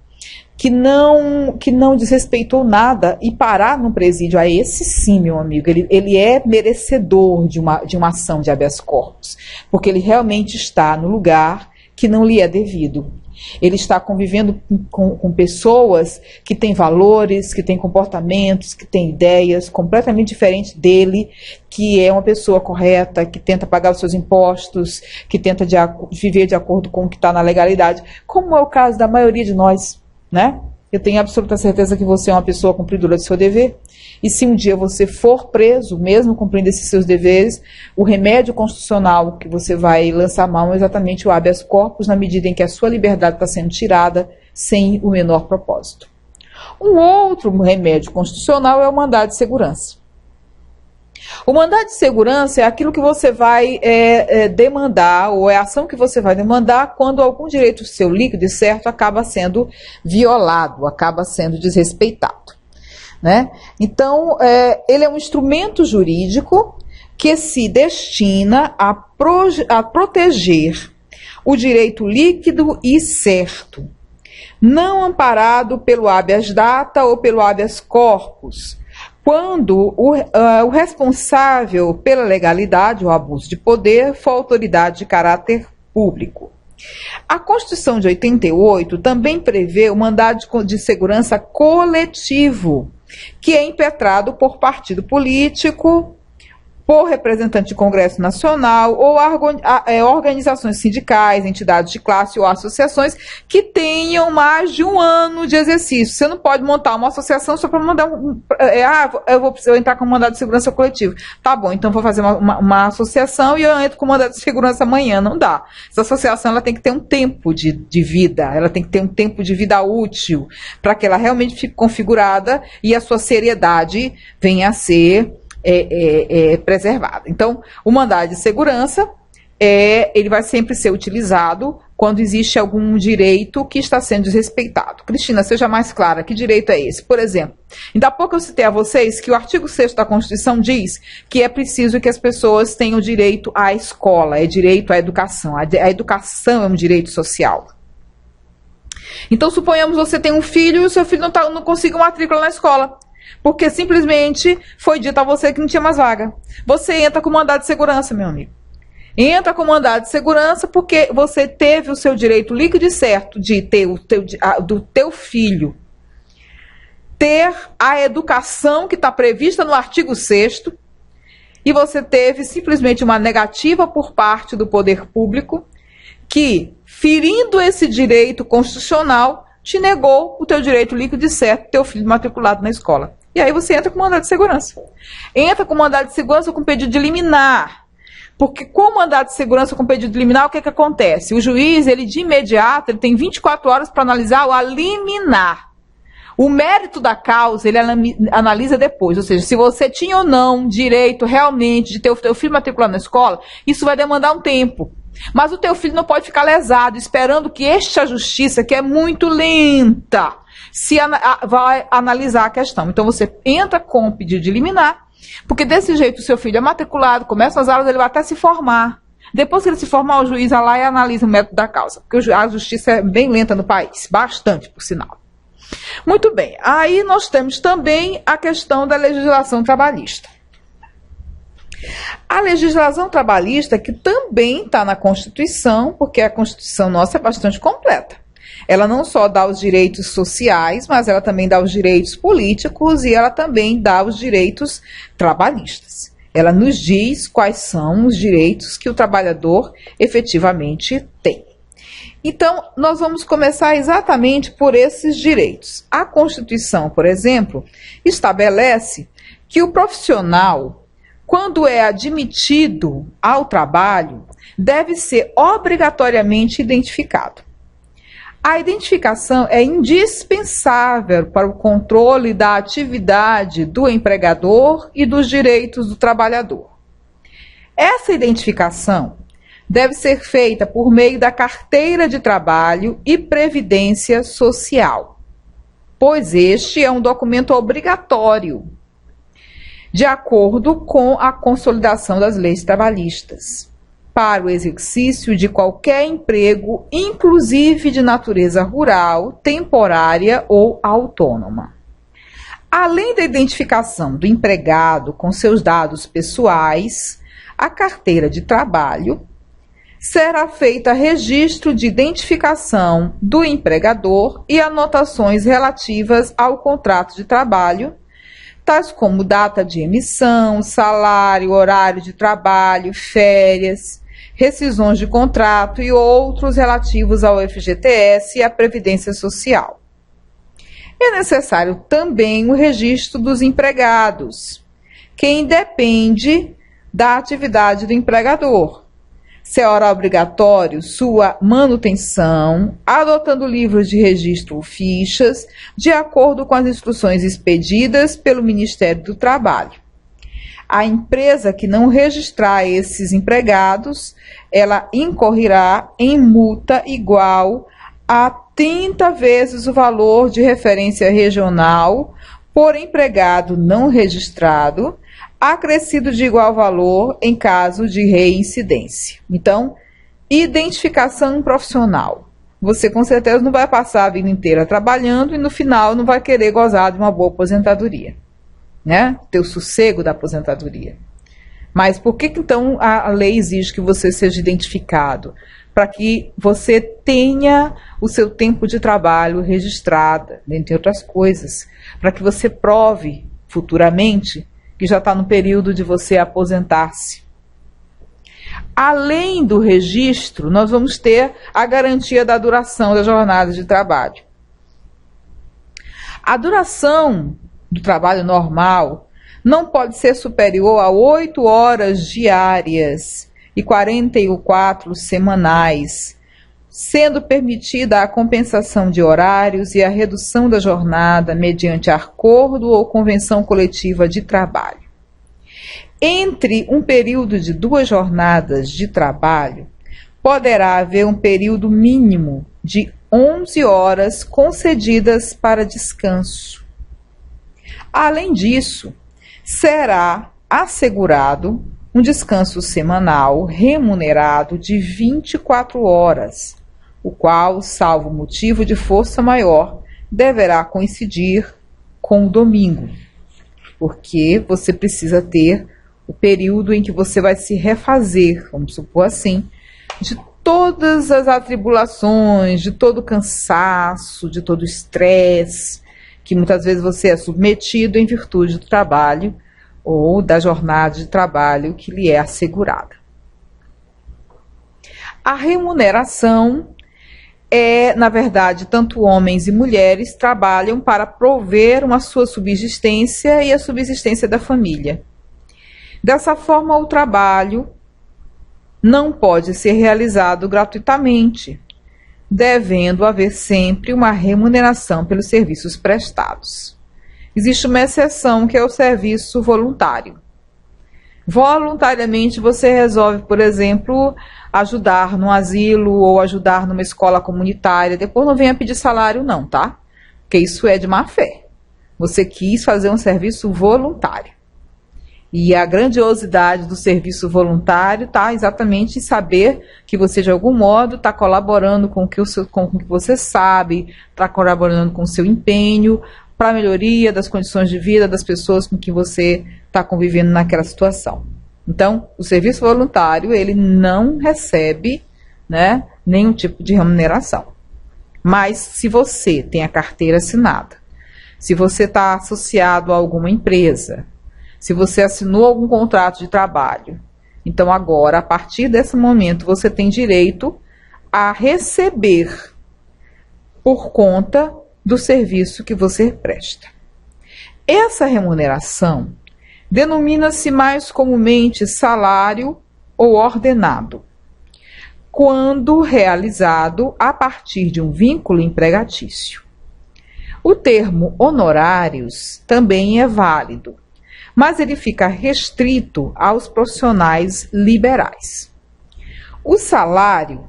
que não desrespeitou nada e parar no presídio. A esse sim, meu amigo, ele é merecedor de uma ação de habeas corpus, porque ele realmente está no lugar que não lhe é devido. Ele está convivendo com pessoas que têm valores, que têm comportamentos, que têm ideias completamente diferentes dele, que é uma pessoa correta, que tenta pagar os seus impostos, que tenta viver de acordo com o que está na legalidade, como é o caso da maioria de nós, né? Eu tenho absoluta certeza que você é uma pessoa cumpridora do seu dever, e se um dia você for preso, mesmo cumprindo esses seus deveres, o remédio constitucional que você vai lançar mão é exatamente o habeas corpus, na medida em que a sua liberdade está sendo tirada sem o menor propósito. Um outro remédio constitucional é o mandado de segurança. O mandado de segurança é aquilo que você vai demandar, ou é a ação que você vai demandar quando algum direito seu líquido e certo acaba sendo violado, acaba sendo desrespeitado, né? Então, ele é um instrumento jurídico que se destina a proteger o direito líquido e certo, não amparado pelo habeas data ou pelo habeas corpus, quando o responsável pela legalidade ou abuso de poder for autoridade de caráter público. A Constituição de 88 também prevê o mandado de segurança coletivo, que é impetrado por partido político, por representante de Congresso Nacional ou organizações sindicais, entidades de classe ou associações que tenham mais de um ano de exercício. Você não pode montar uma associação só para mandar eu vou entrar com um mandado de segurança coletivo. Tá bom, então vou fazer uma associação e eu entro com um mandado de segurança amanhã. Não dá. Essa associação ela tem que ter um tempo de vida, ela tem que ter um tempo de vida útil para que ela realmente fique configurada e a sua seriedade venha a ser preservada. Então, o mandado de segurança, ele vai sempre ser utilizado quando existe algum direito que está sendo desrespeitado. Cristina, seja mais clara, que direito é esse? Por exemplo, ainda há pouco eu citei a vocês que o artigo 6º da Constituição diz que é preciso que as pessoas tenham direito à escola, direito à educação. A educação é um direito social. Então, suponhamos que você tem um filho e o seu filho não conseguiu matrícula na escola, porque simplesmente foi dito a você que não tinha mais vaga. Você entra com mandado de segurança, meu amigo. Entra com mandado de segurança porque você teve o seu direito líquido e certo de ter do teu filho ter a educação que está prevista no artigo 6º e você teve simplesmente uma negativa por parte do poder público que, ferindo esse direito constitucional, te negou o teu direito líquido e certo, teu filho matriculado na escola. E aí você entra com mandado de segurança. Entra com mandado de segurança com pedido de liminar. Porque com mandado de segurança com pedido de liminar, o que acontece? O juiz, ele de imediato, ele tem 24 horas para analisar o liminar. O mérito da causa, ele analisa depois. Ou seja, se você tinha ou não direito realmente de ter o teu filho matriculado na escola, isso vai demandar um tempo. Mas o teu filho não pode ficar lesado, esperando que esta justiça, que é muito lenta, vai analisar a questão. Então você entra com o pedido de liminar, porque desse jeito o seu filho é matriculado, começa as aulas, ele vai até se formar. Depois que ele se formar, o juiz vai lá e analisa o método da causa. Porque a justiça é bem lenta no país, bastante, por sinal. Muito bem, aí nós temos também a questão da legislação trabalhista. A legislação trabalhista, que também está na Constituição, porque a Constituição nossa é bastante completa. Ela não só dá os direitos sociais, mas ela também dá os direitos políticos e ela também dá os direitos trabalhistas. Ela nos diz quais são os direitos que o trabalhador efetivamente tem. Então, nós vamos começar exatamente por esses direitos. A Constituição, por exemplo, estabelece que o profissional, quando é admitido ao trabalho, deve ser obrigatoriamente identificado. A identificação é indispensável para o controle da atividade do empregador e dos direitos do trabalhador. Essa identificação deve ser feita por meio da carteira de trabalho e previdência social, pois este é um documento obrigatório, de acordo com a consolidação das leis trabalhistas, para o exercício de qualquer emprego, inclusive de natureza rural, temporária ou autônoma. Além da identificação do empregado com seus dados pessoais, a carteira de trabalho será feita registro de identificação do empregador e anotações relativas ao contrato de trabalho, tais como data de emissão, salário, horário de trabalho, férias, rescisões de contrato e outros relativos ao FGTS e à Previdência Social. É necessário também o registro dos empregados, que independe da atividade do empregador. Será obrigatório sua manutenção, adotando livros de registro ou fichas, de acordo com as instruções expedidas pelo Ministério do Trabalho. A empresa que não registrar esses empregados, ela incorrerá em multa igual a 30 vezes o valor de referência regional por empregado não registrado, acrescido de igual valor em caso de reincidência. Então, identificação profissional. Você com certeza não vai passar a vida inteira trabalhando e no final não vai querer gozar de uma boa aposentadoria, né? Ter o sossego da aposentadoria. Mas por que então a lei exige que você seja identificado? Para que você tenha o seu tempo de trabalho registrado, dentre outras coisas. Para que você prove futuramente que já está no período de você aposentar-se. Além do registro, nós vamos ter a garantia da duração da jornada de trabalho. A duração do trabalho normal não pode ser superior a 8 horas diárias e 44 semanais, sendo permitida a compensação de horários e a redução da jornada mediante acordo ou convenção coletiva de trabalho. Entre um período de 2 jornadas de trabalho, poderá haver um período mínimo de 11 horas concedidas para descanso. Além disso, será assegurado um descanso semanal remunerado de 24 horas, o qual, salvo motivo de força maior, deverá coincidir com o domingo, porque você precisa ter o período em que você vai se refazer, vamos supor assim, de todas as atribulações, de todo o cansaço, de todo o estresse, que muitas vezes você é submetido em virtude do trabalho ou da jornada de trabalho que lhe é assegurada. A remuneração na verdade, tanto homens e mulheres trabalham para prover uma sua subsistência e a subsistência da família. Dessa forma, o trabalho não pode ser realizado gratuitamente, devendo haver sempre uma remuneração pelos serviços prestados. Existe uma exceção, que é o serviço voluntário. Voluntariamente você resolve, por exemplo, ajudar no asilo ou ajudar numa escola comunitária. Depois não venha pedir salário não, tá? Porque isso é de má fé. Você quis fazer um serviço voluntário. E a grandiosidade do serviço voluntário está exatamente em saber que você, de algum modo, está colaborando com o que você sabe, está colaborando com o seu empenho para a melhoria das condições de vida das pessoas com que você está convivendo naquela situação. Então, o serviço voluntário, ele não recebe, né, nenhum tipo de remuneração. Mas, se você tem a carteira assinada, se você está associado a alguma empresa, se você assinou algum contrato de trabalho, então agora, a partir desse momento, você tem direito a receber por conta do serviço que você presta. Essa remuneração denomina-se mais comumente salário ou ordenado, quando realizado a partir de um vínculo empregatício. O termo honorários também é válido, mas ele fica restrito aos profissionais liberais. O salário,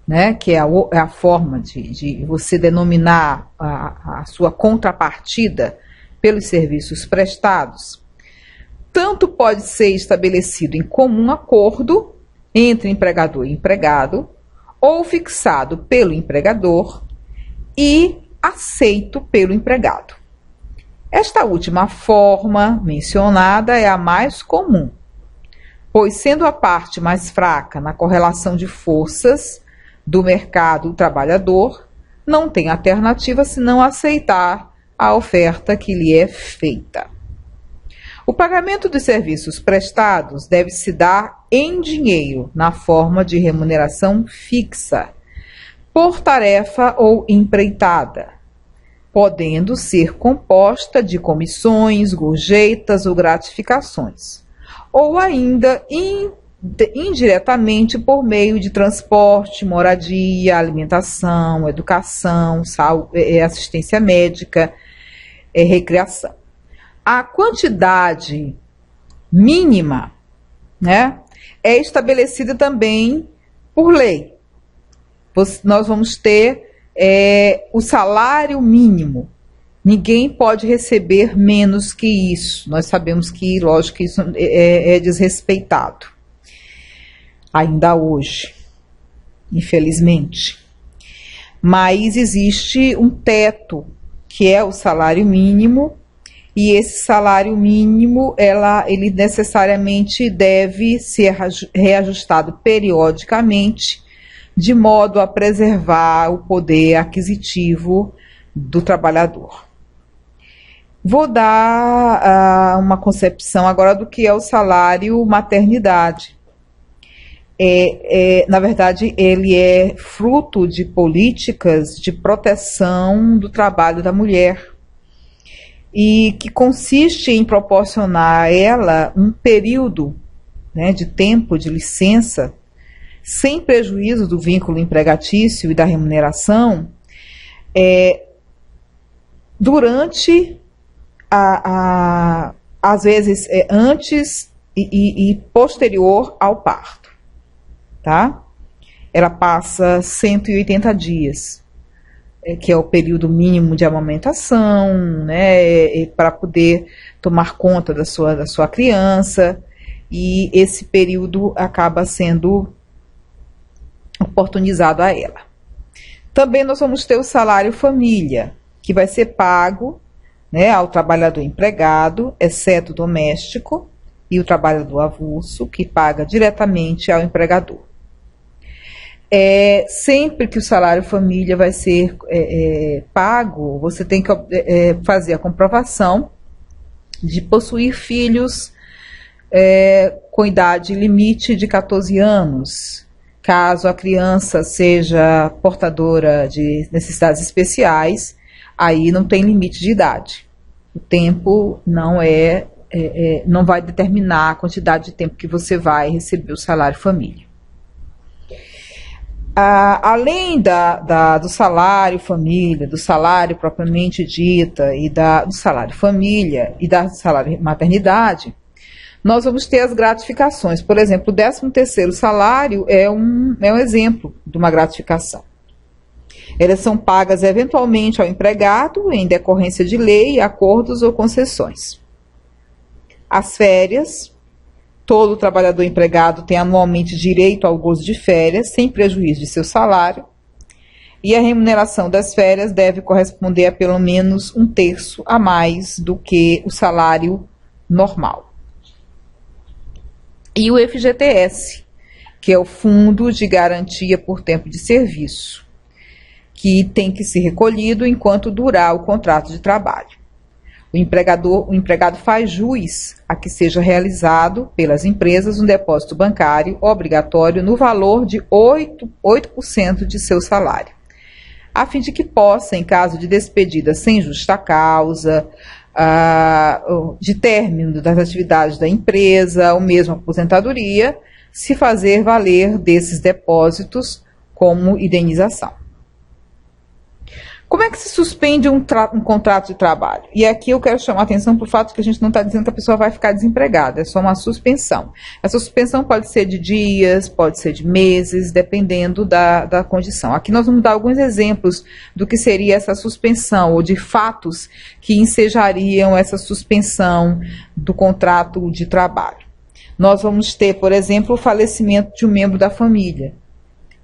né, que é a forma de você denominar a sua contrapartida pelos serviços prestados, tanto pode ser estabelecido em comum acordo entre empregador e empregado, ou fixado pelo empregador e aceito pelo empregado. Esta última forma mencionada é a mais comum, pois sendo a parte mais fraca na correlação de forças do mercado trabalhador, não tem alternativa senão aceitar a oferta que lhe é feita. O pagamento dos serviços prestados deve se dar em dinheiro, na forma de remuneração fixa, por tarefa ou empreitada, podendo ser composta de comissões, gorjetas ou gratificações, ou ainda indiretamente por meio de transporte, moradia, alimentação, educação, assistência médica, recreação. A quantidade mínima, né, é estabelecida também por lei. Nós vamos ter o salário mínimo. Ninguém pode receber menos que isso. Nós sabemos que, lógico, isso é desrespeitado. Ainda hoje, infelizmente. Mas existe um teto, que é o salário mínimo, e esse salário mínimo, ele necessariamente deve ser reajustado periodicamente, de modo a preservar o poder aquisitivo do trabalhador. Vou dar uma concepção agora do que é o salário maternidade. Na verdade, ele é fruto de políticas de proteção do trabalho da mulher, e que consiste em proporcionar a ela um período, né, de tempo de licença, sem prejuízo do vínculo empregatício e da remuneração, durante, às vezes, antes e posterior ao parto. Tá? Ela passa 180 dias. Que é o período mínimo de amamentação, né, para poder tomar conta da sua criança, e esse período acaba sendo oportunizado a ela. Também nós vamos ter o salário família, que vai ser pago, né, ao trabalhador empregado, exceto o doméstico, e o trabalhador avulso, que paga diretamente ao empregador. Sempre que o salário família vai ser pago, você tem que fazer a comprovação de possuir filhos com idade limite de 14 anos, caso a criança seja portadora de necessidades especiais, aí não tem limite de idade. O tempo não vai determinar a quantidade de tempo que você vai receber o salário família. Além do salário família, do salário propriamente dita, e do salário família e do salário maternidade, nós vamos ter as gratificações. Por exemplo, o 13º salário é um exemplo de uma gratificação. Elas são pagas eventualmente ao empregado em decorrência de lei, acordos ou concessões. As férias, todo trabalhador empregado tem anualmente direito ao gozo de férias, sem prejuízo de seu salário, e a remuneração das férias deve corresponder a pelo menos 1/3 a mais do que o salário normal. E o FGTS, que é o Fundo de Garantia por Tempo de Serviço, que tem que ser recolhido enquanto durar o contrato de trabalho. O empregado faz jus a que seja realizado pelas empresas um depósito bancário obrigatório no valor de 8% de seu salário, a fim de que possa, em caso de despedida sem justa causa, de término das atividades da empresa, ou mesmo aposentadoria, se fazer valer desses depósitos como indenização. Como é que se suspende um contrato de trabalho? E aqui eu quero chamar a atenção para o fato que a gente não está dizendo que a pessoa vai ficar desempregada, é só uma suspensão. Essa suspensão pode ser de dias, pode ser de meses, dependendo da condição. Aqui nós vamos dar alguns exemplos do que seria essa suspensão, ou de fatos que ensejariam essa suspensão do contrato de trabalho. Nós vamos ter, por exemplo, o falecimento de um membro da família,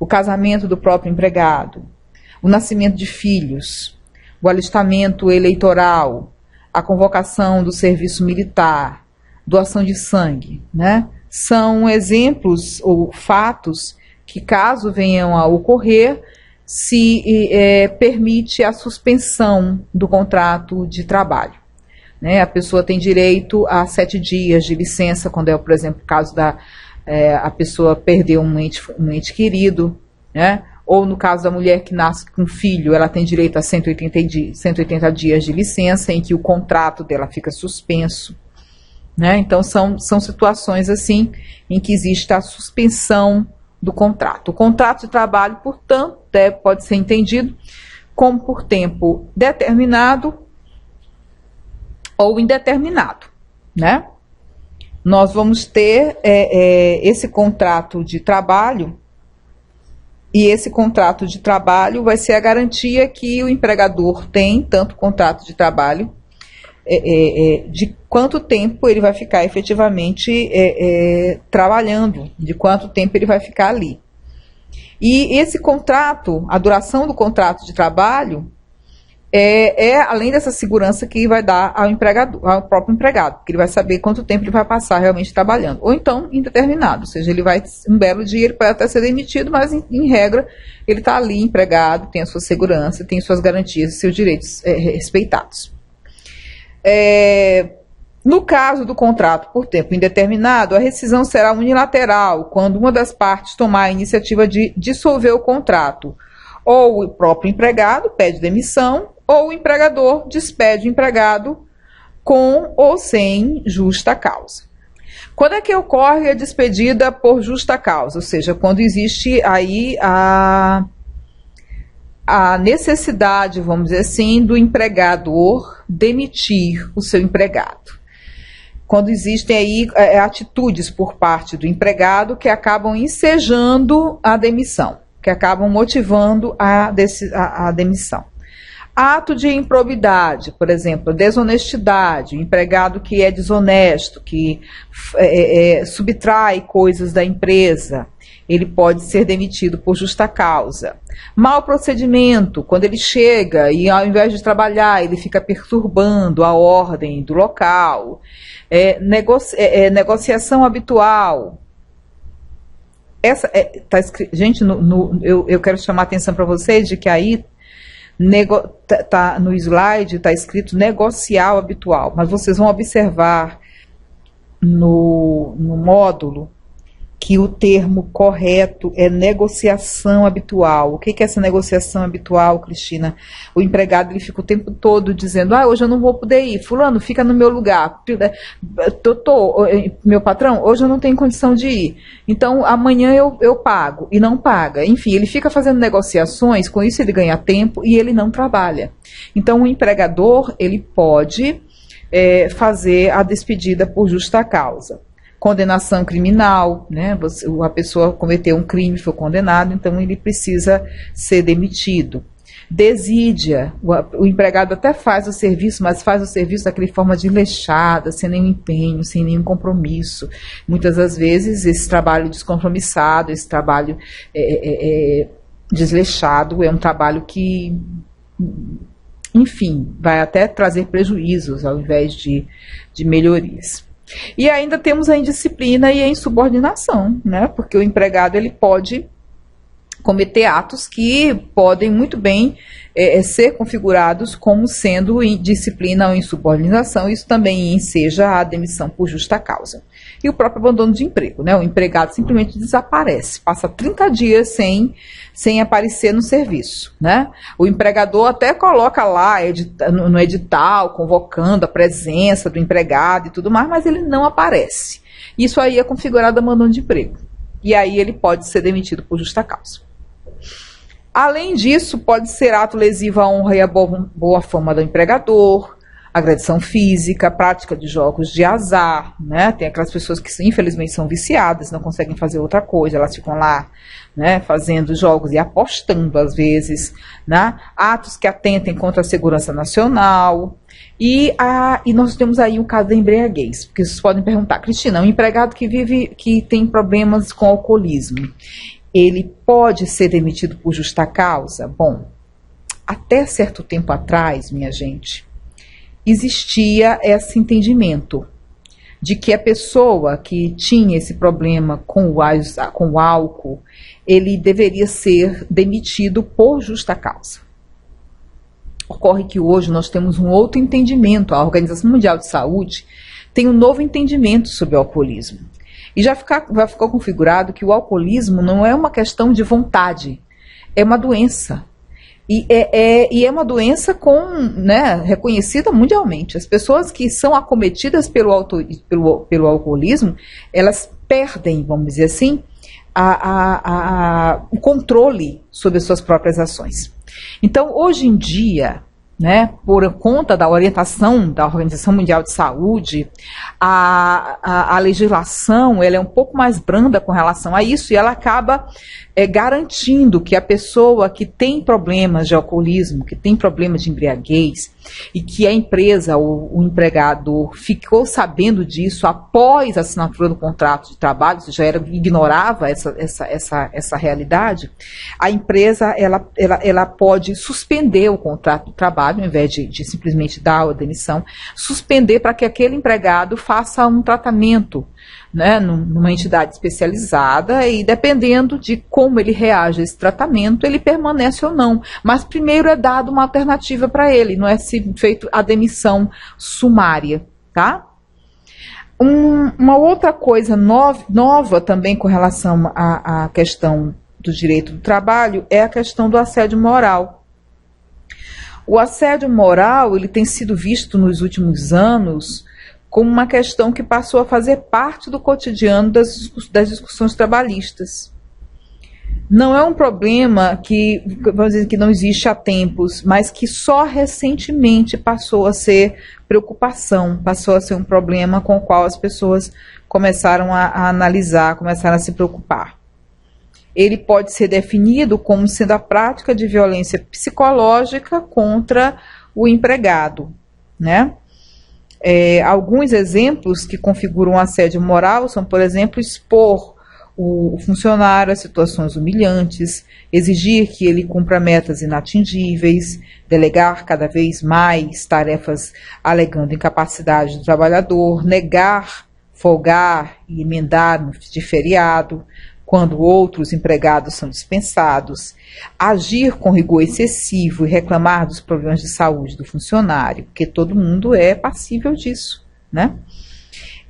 o casamento do próprio empregado, o nascimento de filhos, o alistamento eleitoral, a convocação do serviço militar, doação de sangue, né? São exemplos ou fatos que, caso venham a ocorrer, se permite a suspensão do contrato de trabalho, né? A pessoa tem direito a 7 dias de licença, quando é, por exemplo, o caso a pessoa perdeu um ente querido, né? Ou no caso da mulher que nasce com filho, ela tem direito a 180 dias de licença, em que o contrato dela fica suspenso, né? Então, são situações assim, em que existe a suspensão do contrato. O contrato de trabalho, portanto, pode ser entendido como por tempo determinado ou indeterminado, né? Nós vamos ter esse contrato de trabalho. E esse contrato de trabalho vai ser a garantia que o empregador tem, tanto contrato de trabalho, de quanto tempo ele vai ficar efetivamente trabalhando, de quanto tempo ele vai ficar ali. E esse contrato, a duração do contrato de trabalho, além dessa segurança que vai dar ao próprio empregado, porque ele vai saber quanto tempo ele vai passar realmente trabalhando. Ou então, indeterminado, ou seja, ele vai, um belo dia, ele pode até ser demitido, mas em regra, ele está ali empregado, tem a sua segurança, tem suas garantias e seus direitos respeitados. No caso do contrato por tempo indeterminado, a rescisão será unilateral, quando uma das partes tomar a iniciativa de dissolver o contrato. Ou o próprio empregado pede demissão, ou o empregador despede o empregado com ou sem justa causa. Quando é que ocorre a despedida por justa causa? Ou seja, quando existe aí a necessidade, vamos dizer assim, do empregador demitir o seu empregado. Quando existem aí atitudes por parte do empregado que acabam ensejando a demissão, que acabam motivando a demissão. Ato de improbidade, por exemplo, desonestidade, o empregado que é desonesto, que subtrai coisas da empresa, ele pode ser demitido por justa causa. Mau procedimento, quando ele chega e ao invés de trabalhar, ele fica perturbando a ordem do local. Negociação habitual. Gente, eu quero chamar a atenção para vocês de que aí No slide está escrito negocial habitual, mas vocês vão observar no módulo que o termo correto é negociação habitual. O que é essa negociação habitual, Cristina? O empregado ele fica o tempo todo dizendo, hoje eu não vou poder ir, fulano, fica no meu lugar, meu patrão, hoje eu não tenho condição de ir, então amanhã eu pago, e não paga. Enfim, ele fica fazendo negociações, com isso ele ganha tempo e ele não trabalha. Então o empregador, ele pode fazer a despedida por justa causa. Condenação criminal, né? A pessoa cometeu um crime, foi condenado, então ele precisa ser demitido. Desídia, o empregado até faz o serviço, mas faz o serviço daquela forma desleixada, sem nenhum empenho, sem nenhum compromisso. Muitas das vezes esse trabalho descompromissado, esse trabalho desleixado é um trabalho que, enfim, vai até trazer prejuízos ao invés de melhorias. E ainda temos a indisciplina e a insubordinação, né? Porque o empregado ele pode cometer atos que podem muito bem ser configurados como sendo indisciplina ou insubordinação. Isso também enseja a demissão por justa causa. E o próprio abandono de emprego, né? O empregado simplesmente desaparece, passa 30 dias sem aparecer no serviço, né? O empregador até coloca lá no edital, convocando a presença do empregado e tudo mais, mas ele não aparece. Isso aí é configurado abandono de emprego. E aí ele pode ser demitido por justa causa. Além disso, pode ser ato lesivo à honra e à boa fama do empregador, agressão física, prática de jogos de azar, né? Tem aquelas pessoas que infelizmente são viciadas, não conseguem fazer outra coisa, elas ficam lá, né, fazendo jogos e apostando às vezes, né? Atos que atentem contra a segurança nacional. E nós temos aí o caso da embriaguez, porque vocês podem perguntar, Cristina, um empregado que tem problemas com alcoolismo, ele pode ser demitido por justa causa? Bom, até certo tempo atrás, minha gente, existia esse entendimento de que a pessoa que tinha esse problema com o álcool, ele deveria ser demitido por justa causa. Ocorre que hoje nós temos um outro entendimento, a Organização Mundial de Saúde tem um novo entendimento sobre o alcoolismo. E já ficou configurado que o alcoolismo não é uma questão de vontade, é uma doença. E é uma doença reconhecida mundialmente. As pessoas que são acometidas pelo alcoolismo, elas perdem, vamos dizer assim, o controle sobre as suas próprias ações. Então, hoje em dia, né, por conta da orientação da Organização Mundial de Saúde, a legislação ela é um pouco mais branda com relação a isso e ela acaba garantindo que a pessoa que tem problemas de alcoolismo, que tem problemas de embriaguez e que a empresa ou o empregador ficou sabendo disso após a assinatura do contrato de trabalho, ou seja, ignorava essa realidade, a empresa ela pode suspender o contrato de trabalho, ao invés de simplesmente dar a demissão, suspender para que aquele empregado faça um tratamento, né, numa entidade especializada e dependendo de como ele reage a esse tratamento, ele permanece ou não. Mas primeiro é dado uma alternativa para ele, não é feito a demissão sumária, tá? Uma outra coisa nova também com relação à questão do direito do trabalho é a questão do assédio moral. O assédio moral ele tem sido visto nos últimos anos como uma questão que passou a fazer parte do cotidiano das discussões trabalhistas. Não é um problema que, vamos dizer, que não existe há tempos, mas que só recentemente passou a ser preocupação, passou a ser um problema com o qual as pessoas começaram a analisar, começaram a se preocupar. Ele pode ser definido como sendo a prática de violência psicológica contra o empregado, né? Alguns exemplos que configuram assédio moral são, por exemplo, expor o funcionário a situações humilhantes, exigir que ele cumpra metas inatingíveis, delegar cada vez mais tarefas alegando incapacidade do trabalhador, negar, folgar e emendar de feriado, quando outros empregados são dispensados, agir com rigor excessivo e reclamar dos problemas de saúde do funcionário, porque todo mundo é passível disso, né?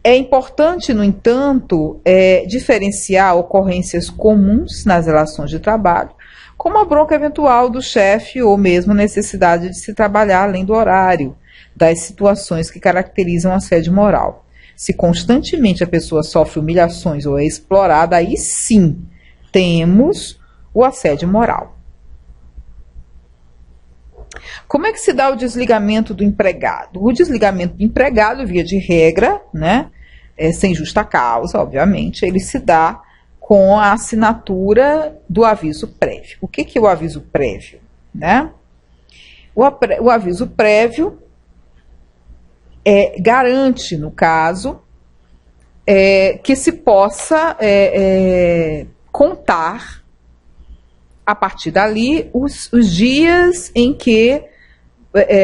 É importante, no entanto, diferenciar ocorrências comuns nas relações de trabalho, como a bronca eventual do chefe ou mesmo a necessidade de se trabalhar além do horário, das situações que caracterizam a assédio moral. Se constantemente a pessoa sofre humilhações ou é explorada, aí sim temos o assédio moral. Como é que se dá o desligamento do empregado? O desligamento do empregado, via de regra, né, sem justa causa, obviamente, ele se dá com a assinatura do aviso prévio. O que é o aviso prévio, né? O aviso prévio garante, no caso, que se possa contar, a partir dali, os dias em que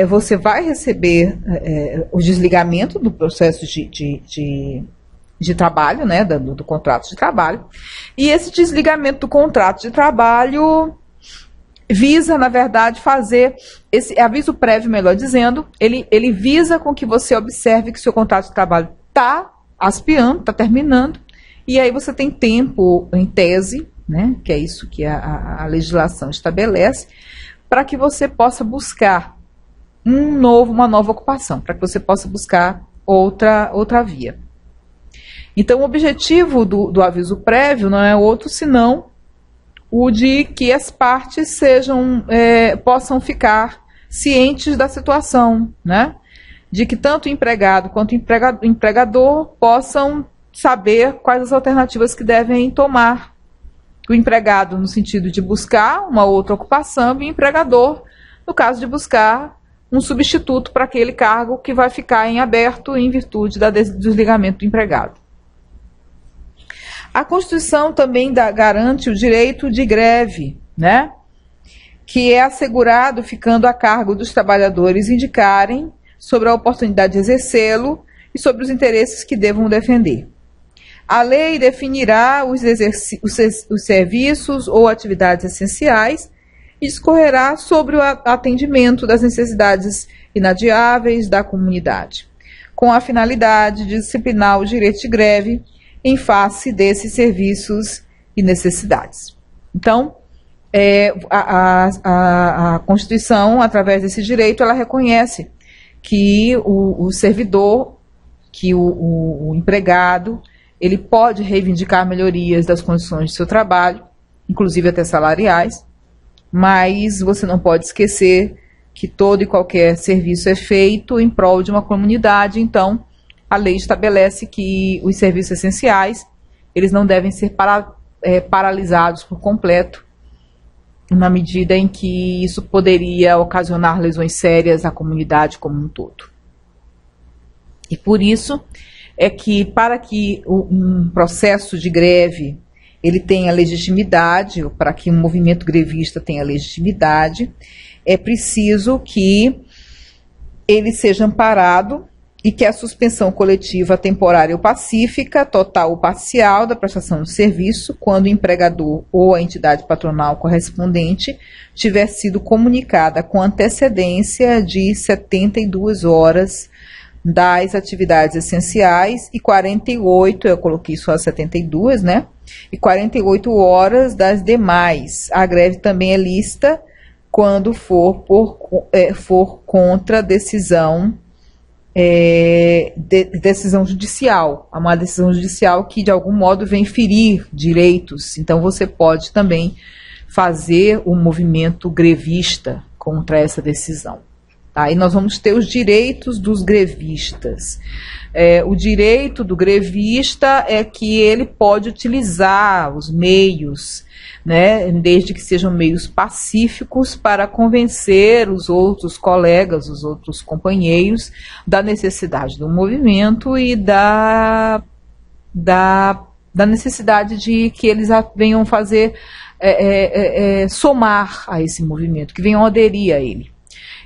você vai receber o desligamento do processo de trabalho, né, do contrato de trabalho. E esse desligamento do contrato de trabalho visa, na verdade, fazer esse aviso prévio, melhor dizendo, ele visa com que você observe que seu contrato de trabalho está aspiando, está terminando, e aí você tem tempo, em tese, né, que é isso que a legislação estabelece, para que você possa buscar uma nova ocupação, para que você possa buscar outra via. Então, o objetivo do aviso prévio não é outro senão o de que as partes possam ficar cientes da situação, né? De que tanto o empregado quanto o empregador possam saber quais as alternativas que devem tomar. O empregado no sentido de buscar uma outra ocupação e o empregador no caso de buscar um substituto para aquele cargo que vai ficar em aberto em virtude do desligamento do empregado. A Constituição também garante o direito de greve, né? Que é assegurado ficando a cargo dos trabalhadores indicarem sobre a oportunidade de exercê-lo e sobre os interesses que devam defender. A lei definirá os serviços ou atividades essenciais e discorrerá sobre o atendimento das necessidades inadiáveis da comunidade, com a finalidade de disciplinar o direito de greve em face desses serviços e necessidades. Então, a Constituição, através desse direito, ela reconhece que o servidor, que o empregado, ele pode reivindicar melhorias das condições de seu trabalho, inclusive até salariais, mas você não pode esquecer que todo e qualquer serviço é feito em prol de uma comunidade. Então, a lei estabelece que os serviços essenciais, eles não devem ser paralisados por completo, na medida em que isso poderia ocasionar lesões sérias à comunidade como um todo. E por isso é que, para que um processo de greve ele tenha legitimidade, ou para que um movimento grevista tenha legitimidade, é preciso que ele seja amparado e que a suspensão coletiva temporária ou pacífica, total ou parcial da prestação de serviço, quando o empregador ou a entidade patronal correspondente tiver sido comunicada com antecedência de 72 horas das atividades essenciais e 48, eu coloquei só 72, né? E 48 horas das demais. A greve também é lícita quando for contra decisão decisão judicial, uma decisão judicial que de algum modo vem ferir direitos. Então você pode também fazer o movimento grevista contra essa decisão. Tá? E nós vamos ter os direitos dos grevistas. O direito do grevista é que ele pode utilizar os meios, né, desde que sejam meios pacíficos, para convencer os outros colegas, os outros companheiros, da necessidade do movimento e da necessidade de que eles venham fazer, somar a esse movimento, que venham aderir a ele.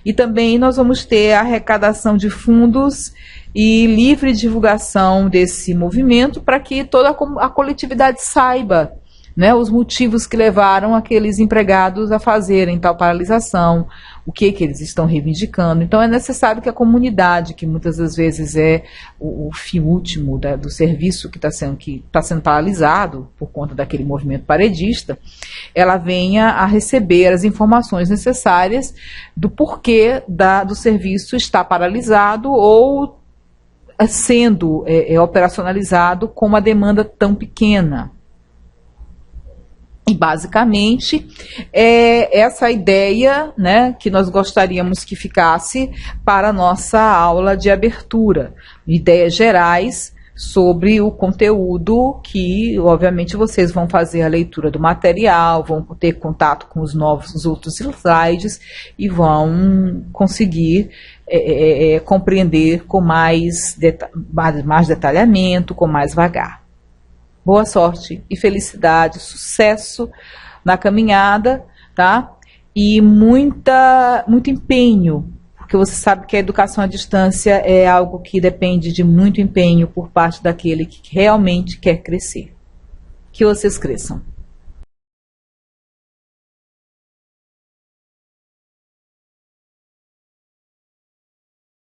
E também nós vamos ter a arrecadação de fundos e livre divulgação desse movimento para que toda a coletividade saiba né, os motivos que levaram aqueles empregados a fazerem tal paralisação, o que eles estão reivindicando. Então é necessário que a comunidade, que muitas das vezes é o fim último do serviço que está sendo paralisado por conta daquele movimento paredista, ela venha a receber as informações necessárias do porquê do serviço estar paralisado ou sendo operacionalizado com uma demanda tão pequena. E, basicamente, é essa ideia, né, que nós gostaríamos que ficasse para a nossa aula de abertura. Ideias gerais sobre o conteúdo que, obviamente, vocês vão fazer a leitura do material, vão ter contato com os outros slides e vão conseguir compreender com mais detalhamento, com mais vagar. Boa sorte e felicidade, sucesso na caminhada, tá? E muito empenho, porque você sabe que a educação à distância é algo que depende de muito empenho por parte daquele que realmente quer crescer. Que vocês cresçam.